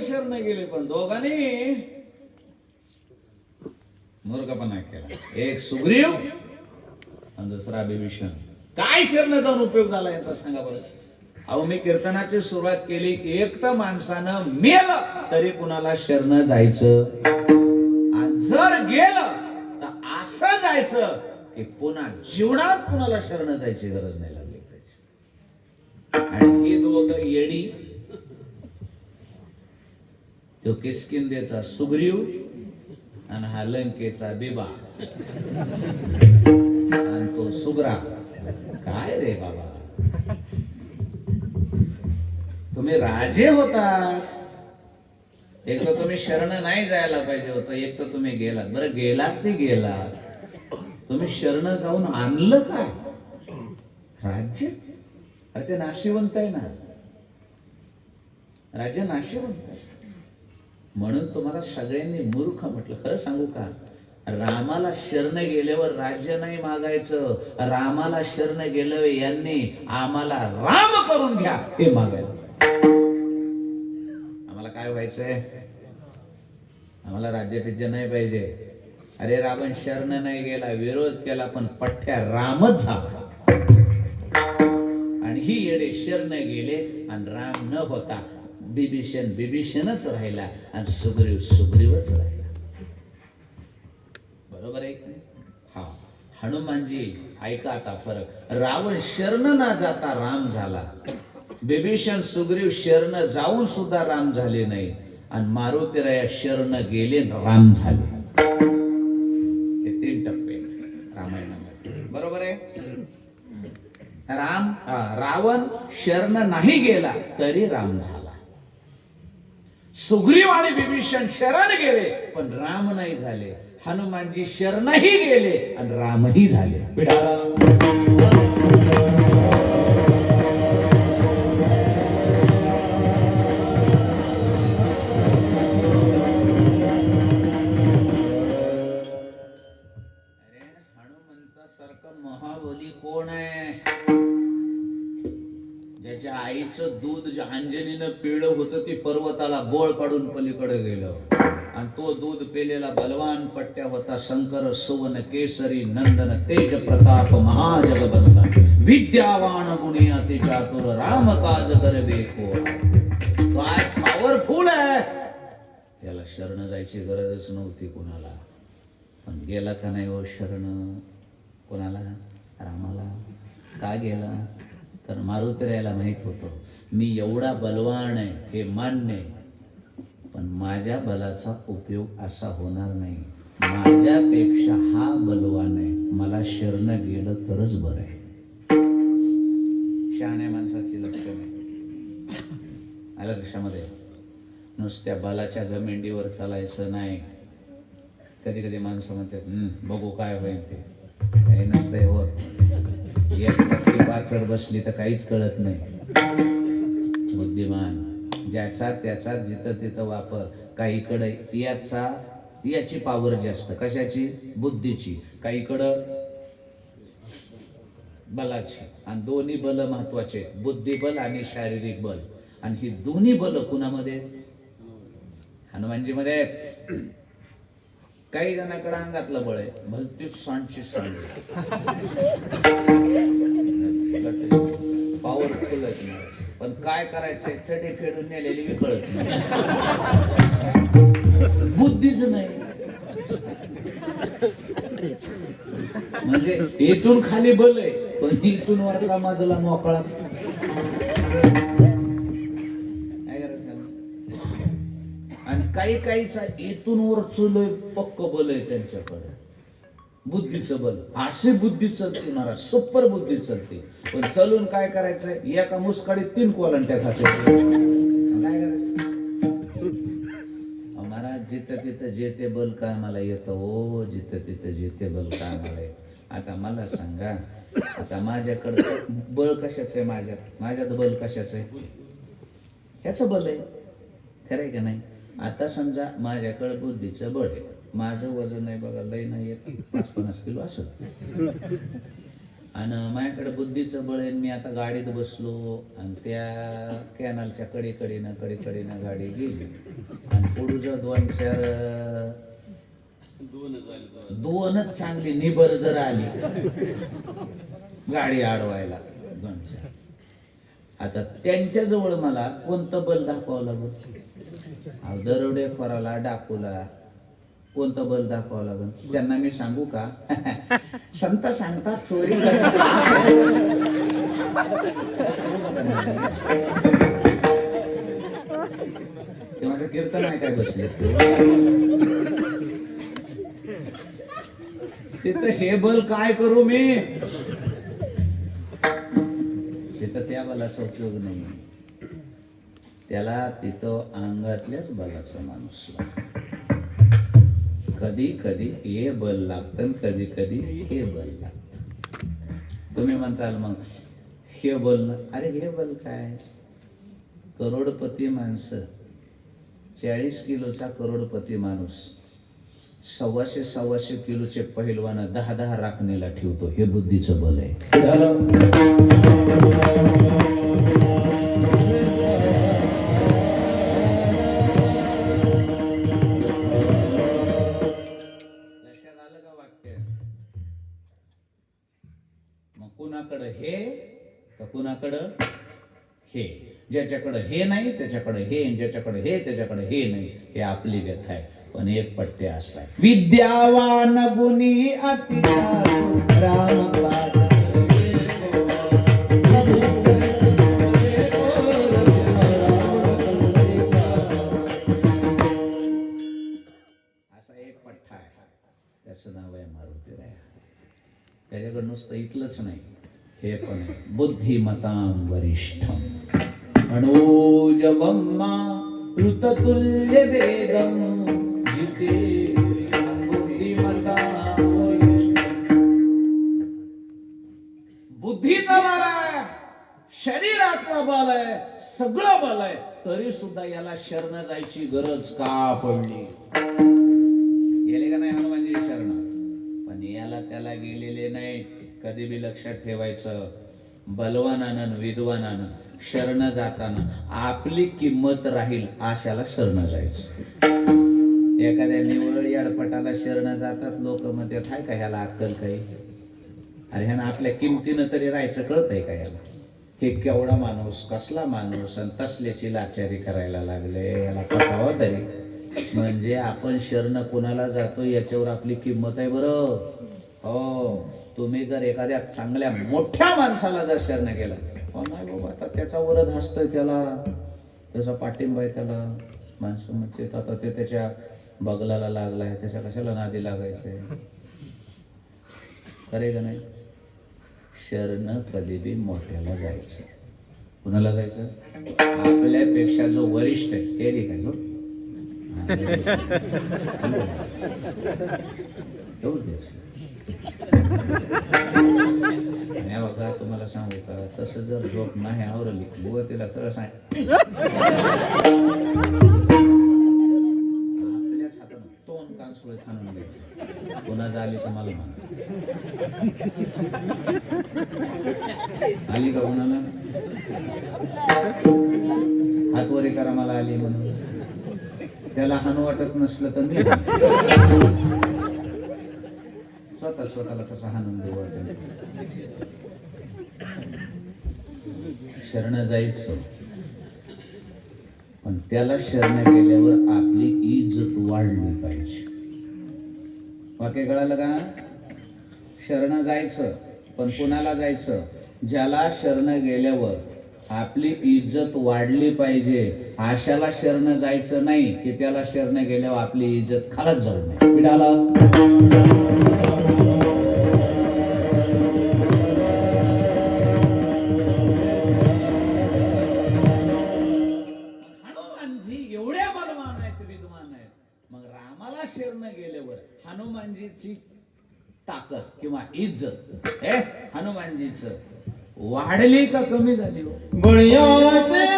शरण गेले पण दोघांनी मूर्खपणा केला. एक सुग्रीव आणि दुसरा बिभीषण. काय शरण जाऊन उपयोग झाला याचा सांगा बरं. अहो मी कीर्तनाची सुरुवात केली की एक तर माणसानं मेलं तरी कुणाला शरण जायचं आणि जर गेलं तर असं जायचं की पुन्हा जीवनात कुणाला शरण जायची गरज नाही लागली पाहिजे. आणि हे दोघं येडी, तो किष्किंधेचा सुग्रीव आणि हा लंकेचा बिबा आणि तो सुग्रा. काय रे बाबा, तुम्ही राजे होतात. एक तर तुम्ही शरण नाही जायला पाहिजे होतं, एक तर तुम्ही गेलात. बरं गेलात ते गेलात, तुम्ही शरण जाऊन आणलं काय? राज्य. अरे ते नाशिवंत आहे ना, राज्य नाशिवंत आहे. म्हणून तुम्हाला सगळ्यांनी मूर्ख म्हटलं. खरं सांगू का, रामाला शरण गेल्यावर राज्य नाही मागायचं. रामाला शरण गेल्यावर यांनी आम्हाला राम करून घ्या हे मागायचं. आम्हाला काय व्हायचंय? आम्हाला राज्य नाही पाहिजे. अरे रावण शरण नाही गेला, विरोध केला पण पठ्ठ्या रामच झाला. आणि ही येडे शरण गेले आणि राम न होता बिभीषण बिभीषणच राहिला आणि सुग्रीव सुग्रीवच राहिला. बरोबर आहे? हनुमानजी ऐका आता फरक. रावण शरण न जाता राम झाला, बिभीषण सुग्रीव शरण जाऊन सुद्धा राम झाले नाही, आणि मारुतीराया शरण गेले राम झाले. हे 3 टप्पे रामायणामध्ये, बरोबर आहे. रावण शरण नाही गेला तरी राम झाला. सुग्रीव आणि बिभीषण शरण गेले पण राम नाही झाले. हनुमानजी शरणही गेले आणि रामही झाले. हनुमंतासारखं महाबली कोण आहे? ज्याच्या आईचं दूध अंजनीनं पिळलं होतं ते पर्वताला बोळ पाडून पलीकडे गेलं, आणि तो दूध पेलेला बलवान पट्ट्या होता शंकर सुवन केसरी नंदन तेज प्रताप महाजगबंदन विद्यावान गुणी अति चातुर राम काज करवे को. काय पॉवरफुल आहे. त्याला शरण जायची गरजच नव्हती कोणाला, पण गेला का नाही हो शरण कोणाला? रामाला. का गेला? तर मारुतीरायाला माहित होतं मी एवढा बलवान आहे हे मान्य आहे, पण माझ्या बलाचा उपयोग असा होणार नाही. माझ्यापेक्षा हा बलवान आहे, मला शरण गेलं तरच बरं आहे. शहाण्या माणसाची लक्षण आहे. आलं लक्षामध्ये? नुसत्या बलाच्या घमेंडीवर चालायचं नाही. कधी कधी माणसं म्हणतात बघू काय होईल ते. काही नसतंय होत. एक टक्के पाचर बसली तर काहीच कळत नाही. बुद्धिमान ज्याचा त्याचा जिथं तिथं वापर. काहीकडे याची पावर जास्त. कशाची? बुद्धीची. काहीकडं बलाची. आणि दोन्ही बल महत्वाचे, बुद्धिबल आणि शारीरिक बल. आणि ही दोन्ही बल कुणामध्ये? हनुमानजी मध्ये. काही जणांकडे अंगातलं बळ आहे, भलतीच सांडची सांड, पॉवरफुल आहे, पण काय करायचंय चटे फेडून नेलेली बी कळत नाही. बुद्धीच नाही. म्हणजे इथून खाली बल आहे पण इथून वरचा माझला मोकळाच. आणि काही काहीचा इथून वर चुल पक्क बल आहे त्यांच्याकडे. बुद्धीचं बल. अशी बुद्धी चलते महाराज, सुपर बुद्धी चलते. पण चलून काय करायचंय? एका मुसकाडीत 3 कोलंट्या खाते. काय करायचं महाराज? जिथं तिथं जेते बल कामाला येतं हो. जिथं तिथं जेते बल कामाला येतं. आता मला सांगा, आता माझ्याकडं बळ कशाचं आहे? माझ्यात बल कशाचं आहे? ह्याचं बल आहे. खरं आहे का नाही? आता समजा माझ्याकडे बुद्धीचं बळ आहे. माझं वजन आहे बघा, लय नाही येत, 50 किलो असं. आणि माझ्याकडे बुद्धीचं बळ आहे. मी आता गाडीत बसलो आणि त्या कॅनलच्या कडेकडीनं गाडी गेली आणि पुढं 2-4 चांगली निबर जर आली गाडी अडवायला 2-4. आता त्यांच्या जवळ मला कोणतं बल दाखवावं लागत? दरोडेखोराला, डाकूला कोणतं बल दाखवावं लागेल? त्यांना मी सांगू का? संत सांगतात चोरी ते माझं कीर्तन आहे काय बसले तिथं? हे बल काय करू मी? तिथं त्या बलाचा उपयोग नाही. त्याला तिथं अंगातल्याच बलाचा माणूस लागतो. कधी कधी हे बल लागतं, कधी कधी हे बल लागतं. तुम्ही म्हणताल मग हे बल ना? अरे हे बल काय? करोडपती माणसं, 40 किलोचा करोडपती माणूस 125 किलोचे पहिलवान 10 राखणीला ठेवतो. हे बुद्धीचं बल आहे. कुणाकडं हे तर कुणाकडं हे. ज्याच्याकडं हे नाही त्याच्याकडे हे, ज्याच्याकडे हे त्याच्याकडे हे नाही. हे आपली व्यथा आहे. पण एक पट्टे असतात, विद्यावान गुणी अति राम असा एक पठ्ठा आहे, त्याचं नाव आहे मारुतीराय. त्याच्याकडे नुसतं इथलंच नाही, हे पण आहे, बुद्धिमतां वरिष्ठम मनोजवम्मा ऋततुल्य वेदम जितेन्द्रियं बुद्धिमतां वरिष्ठम. बुद्धीचा बल आहे, शरीरातलं बल आहे, सगळं बल आहे, तरी सुद्धा याला शरण जायची गरज का पडली? गेले का नाही हनुमानजी शरण? पण याला त्याला गेलेले नाही. कधी बी लक्षात ठेवायचं, बलवानानं विद्वानानं शरण जाताना आपली किंमत राहील अशाला शरण जायचं. एखाद्या निवळ याडपटाला शरण जातात लोक, म्हणतात हाय का ह्याला अक्कल काही? अरे ह्यानं आपल्या किमतीनं तरी राहायचं कळतंय का याला? हे केवढा माणूस, कसला माणूस, आणि तसल्याची लाचारी करायला लागले, याला कळावं तरी. म्हणजे आपण शरण कुणाला जातो याच्यावर आपली किंमत आहे बरं. हो, तुम्ही जर एखाद्या चांगल्या मोठ्या माणसाला जर शरण गेला, नाही बाबा आता त्याचा वरद हसतोय, त्याला त्याचा पाठिंबा आहे, त्याला माणसं म्हणते आता ते त्याच्या बगलाला लागलाय, त्याच्या कशाला नादी लागायचंय? खरे का नाही? शरण कधी बी मोठ्याला जायचं. कुणाला जायचं? आपल्यापेक्षा जो वरिष्ठ आहे ते काय जो बघा, तुम्हाला सांगू का, तसं जर झोप नाही आवरली बुवा तिला सरळ सांग, आपल्याच हातानं तोंड कानसुळे खाणून घ्यायचं. कोणाचं आली तुम्हाला आली का? कोणाला हात वरी करा मला आली म्हणून. त्याला हानू वाटत नसलं तर मी स्वतःला कसा हाणून देऊ वाटेल. शरण जायचं, पण त्याला शरण गेल्यावर आपली इज्जत वाढली पाहिजे. वाक्य कळालं का? शरण जायचं, पण कुणाला जायचं? ज्याला शरण गेल्यावर आपली इज्जत वाढली पाहिजे अशाला शरण जायचं नाही, की त्याला शरण गेल्यावर आपली इज्जत खालत जाऊ नये. पिढाला हनुमानजी एवढे बलवान आहेत, विद्वान आहेत, मग रामाला शरण गेल्यावर हनुमानजीची ताकद किंवा इज्जत हे हनुमानजीच वाढली का कमी झाली? हो, बळ्याचे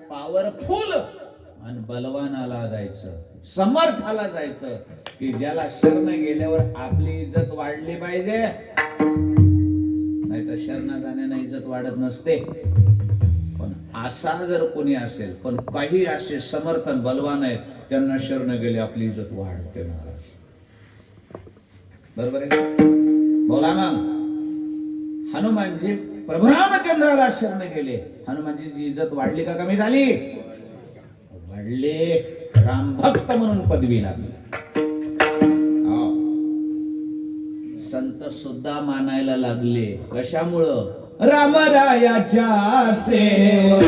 पॉवरफुल आणि बलवानाला जायचं, समर्थाला जायचं, की ज्याला शरण गेल्यावर आपली इज्जत वाढली पाहिजे. नाही तर शरण जाण्याने इज्जत वाढत नसते. पण असा जर कोणी असेल, पण काही असे समर्थन बलवान आहेत, त्यांना शरण गेले आपली इज्जत वाढते. महाराज बरोबर आहे? बोला ना. हनुमानजी प्रभू रामचंद्राला शरण गेले, हनुमानजीची इज्जत वाढली का कमी झाली? वाढले. रामभक्त म्हणून पदवी लागली. संत सुद्धा मानायला लागले. कशामुळं? रामरायाच्या सेवा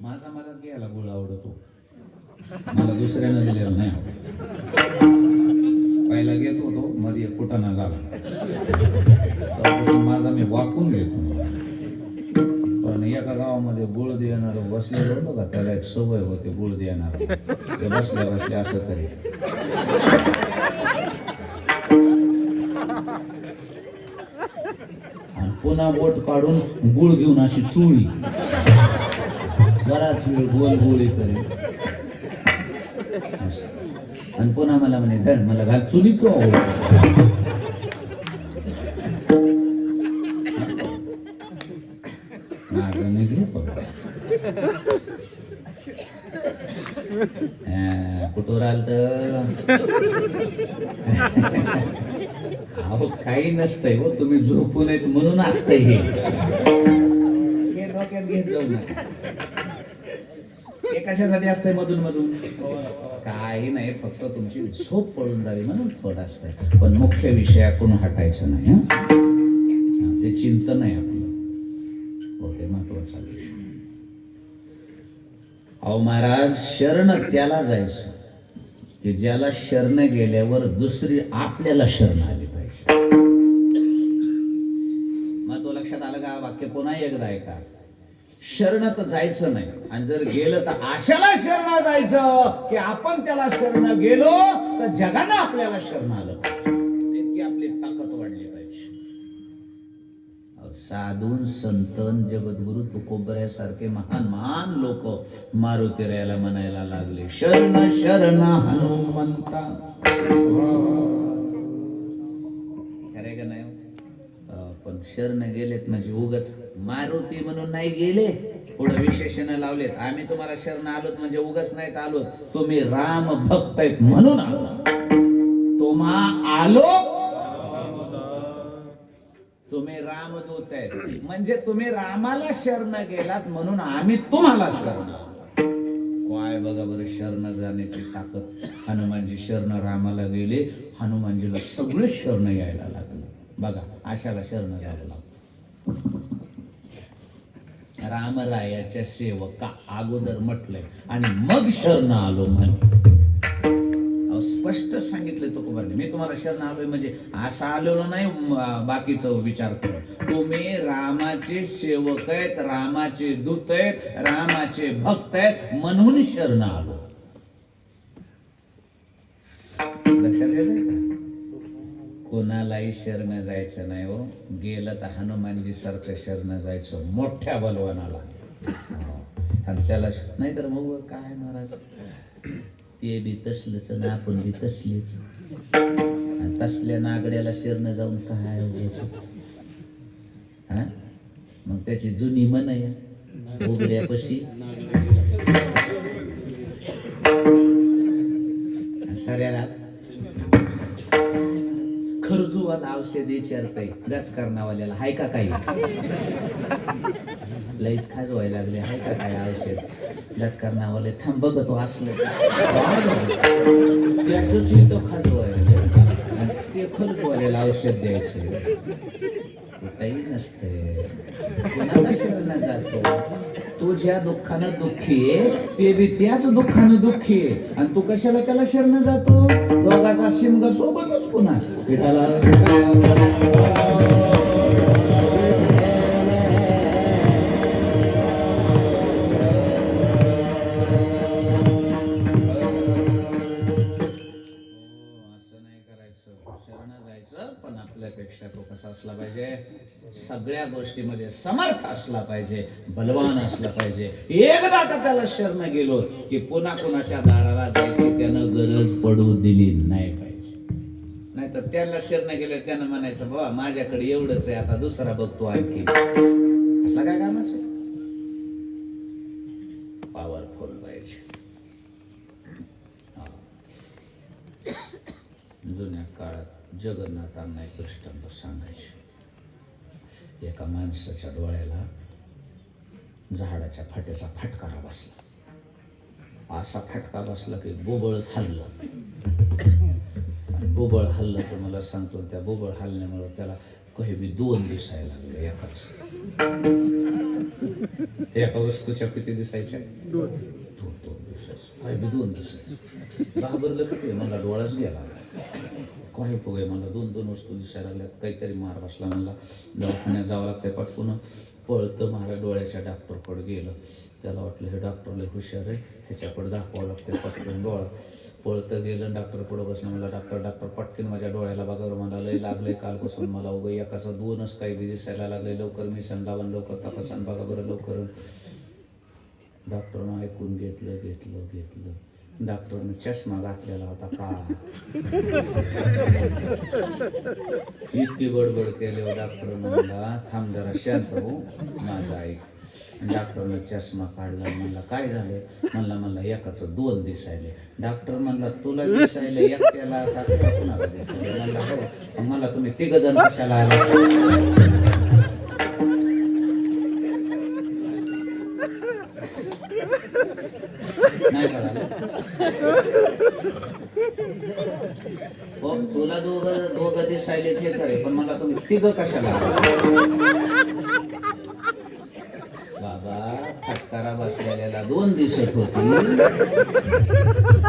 मलाच घ्यायला गुळ आवडतो, मला दुसऱ्यानं दिलेला नाही आवडत. पहिला घेत होतो, मध्ये कुटाणा झाला, त्यापासून माझा मी वाकून घेतो. पण एका गावामध्ये गुळ देणार बसलेलं होतं का, त्याला एक सवय होते गुळ देणार, ते बसल्या बसल्या असं तरी आणि पुन्हा बोट काढून गुळ घेऊन अशी चुळी बराच वेळ गोल गोळी करेल आणि पुन्हा मला म्हणे धर मला घाल चुली तो माझं मी घेतो. कुठवर आल तर अहो काही नसतंय हो, तुम्ही झोपून येत म्हणून असतंय हे डोक्यात घेत जाऊ नका. हे कशासाठी असतंय मधून मधून? काही नाही, फक्त तुमची झोप पडून जावी म्हणून थोडं असतंय. पण मुख्य विषयाकडून हटायचं नाही. ते चिंतन आहे आपलं, होते महत्वाचा विषय. अहो महाराज, शरण त्याला जायचं की ज्याला शरण गेल्यावर दुसरी आपल्याला शरण आली पाहिजे. मग तो लक्षात आलं का? वाक्य पुन्हा एकदा ऐका. शरण तर जायचं नाही, आणि जर गेलं तर आशाला शरण जायचं की आपण त्याला शरण गेलो तर जगानं आपल्याला शरण आलं पाहिजे. इतकी आपली ताकद वाढली पाहिजे. साधून संतन जगद्गुरु तुकोबऱ्यासारखे महान महान लोक मारुतीरायाला म्हणायला लागले, शरण शरण हनुमंता. खरे का नाही? पण शरण गेलेत म्हणजे उगच मारुती म्हणून नाही गेले, पुढे विशेषण लावलेत. आम्ही तुम्हाला शरण आलोत म्हणजे उगच नाहीत आलो, तुम्ही राम भक्त आहेत म्हणून आलो. तुम्हा आलो, तुम्ही रामदूत आहेत म्हणजे तुम्ही रामाला शरण गेलात म्हणून आम्ही तुम्हाला शरण. काय बघा बरं शरण जाण्याची ताकद. हनुमानजी शरण रामाला गेले, हनुमानजीला सगळं शरण यायला लागलं. बघा आशाला शरण जावं लागतं. रामरायाच्या सेवका अगोदर म्हटलंय आणि मग शरण आलो म्हणे. स्पष्ट सांगितलंय तुकोबांनी, मी तुम्हाला शरण आलोय म्हणजे असं आलेलो नाही बाकीचं विचार करून. तुम्ही रामाचे सेवक आहेत, रामाचे दूत आहेत, रामाचे भक्त आहेत म्हणून शरण आलो. लक्षात येतंय का? कोणालाही शरण जायचं नाही हो. गेलं तर हनुमानजी सारखं शरण जायचं, मोठ्या बलवानाला. आणि त्याला नाही तर मग काय महाराज, ते बी तसलंच ना आपण बी तसलीच. तसल्या नागड्याला शरण जाऊन काय हा? मग त्याची जुनी म्हण आहे, उघड्यापाशी सऱ्याला खरजूवाला औषध विचारतय राजकारणावाल्याला, हाय का काही? लईच खाजवायला लागले, हाय का काय औषध? राजकारणावाले थांब बघतो असलं त्याच इथं खाजवायला, ते खरजूवाल्याला औषध द्यायचे. काही नसते, कोणाला शरण जातो? तू ज्या दुःखानं दुःखी आहे ते बी त्याच दुःखानं दुःखी आहे, आणि तू कशाला त्याला शरण जातो? दोघाचा शिंग सोबतच पुन्हा विठाला. पण आपल्यापेक्षा तो कसा असला पाहिजे? सगळ्या गोष्टीमध्ये समर्थ असला पाहिजे, बलवान असला पाहिजे. एकदा का त्याला शरण गेलो की पुन्हा कोणाच्या दाराला जायची त्यानं गरज पडू दिली नाही पाहिजे. नाहीतर त्याला शरण गेले त्यानं म्हणायचं बाबा माझ्याकडे एवढंच आहे, आता दुसरा बघतो आणखी. असला काय कामाचं? पॉवरफुल पाहिजे. जुन्या काळात जगन्नाथांना एक दृष्टांत सांगायचे. एका माणसाच्या डोळ्याला झाडाच्या फाट्याचा फटकारा बसला. असा फटका बसला की बोबळच हल्लं. बोबळ हल्लं तर मला सांगतो, त्या बोबळ हल्ल्यामुळे त्याला काही बी दोन दिसायला लागले एकाच. एका वस्तूच्या किती दिसायच्या? दोन दिसायचं. काय बी 2 दिसायचं. घाबरलं किती, मला डोळाच गेला. काय पोगे, मला 2 वस्तू दिसायला लागल्या. काहीतरी मार बसला. मला दवाखान्यात जावं लागतंय. पटकून पळतं माझ्या डोळ्याच्या डॉक्टरकडे गेलं. त्याला वाटलं हे डॉक्टरला हुशार आहे, त्याच्याकडे दाखवावं लागतं. पटकन डोळा पळतं गेलं. डॉक्टरकडे बसणं. मला डॉक्टर पटकन माझ्या डोळ्याला बघावर मला लय लागलंय कालपासून. मला उभं एकाचा 2च काही बी दिसायला लागले. लवकर मिशन लावून, लवकर तपासान बघा बरं लवकर. डॉक्टरनं ऐकून घेतलं. डॉक्टरने चष्मा घातलेला होता काळा. इतकी बडबड केली डॉक्टरनं. मला थांब जरा शांत हो माझा ऐक. डॉक्टरनं चष्मा काढला. म्हणला काय झाले? म्हणला एकाचं 2 दिसायले. डॉक्टर म्हणला तुला दिसायले एकट्याला का कुणाला दिसायले? म्हणला हो. मला तुम्ही 3 जण कशाला आले? नाही कळालं हो. तुला दोघं दिसायले ते खरे, पण मला तुम्ही 3 कशाला आले? बाबा फटकारा बसलेल्याला 2 दिसत होती,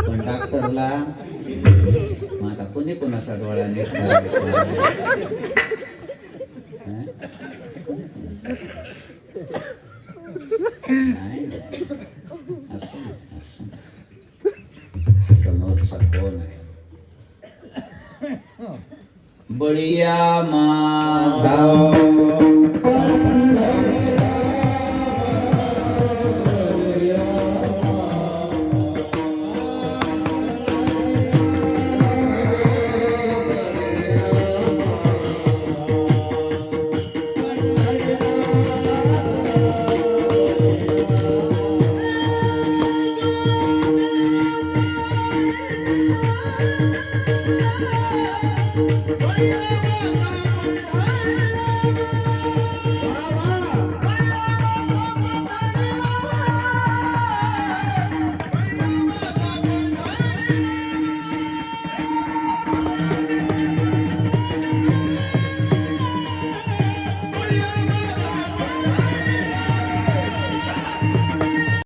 पण डॉक्टरला आता कोणी कोणाचा डोळा नीट करायचा? नाही असं समोरचा कोण आहे? बळिया माझा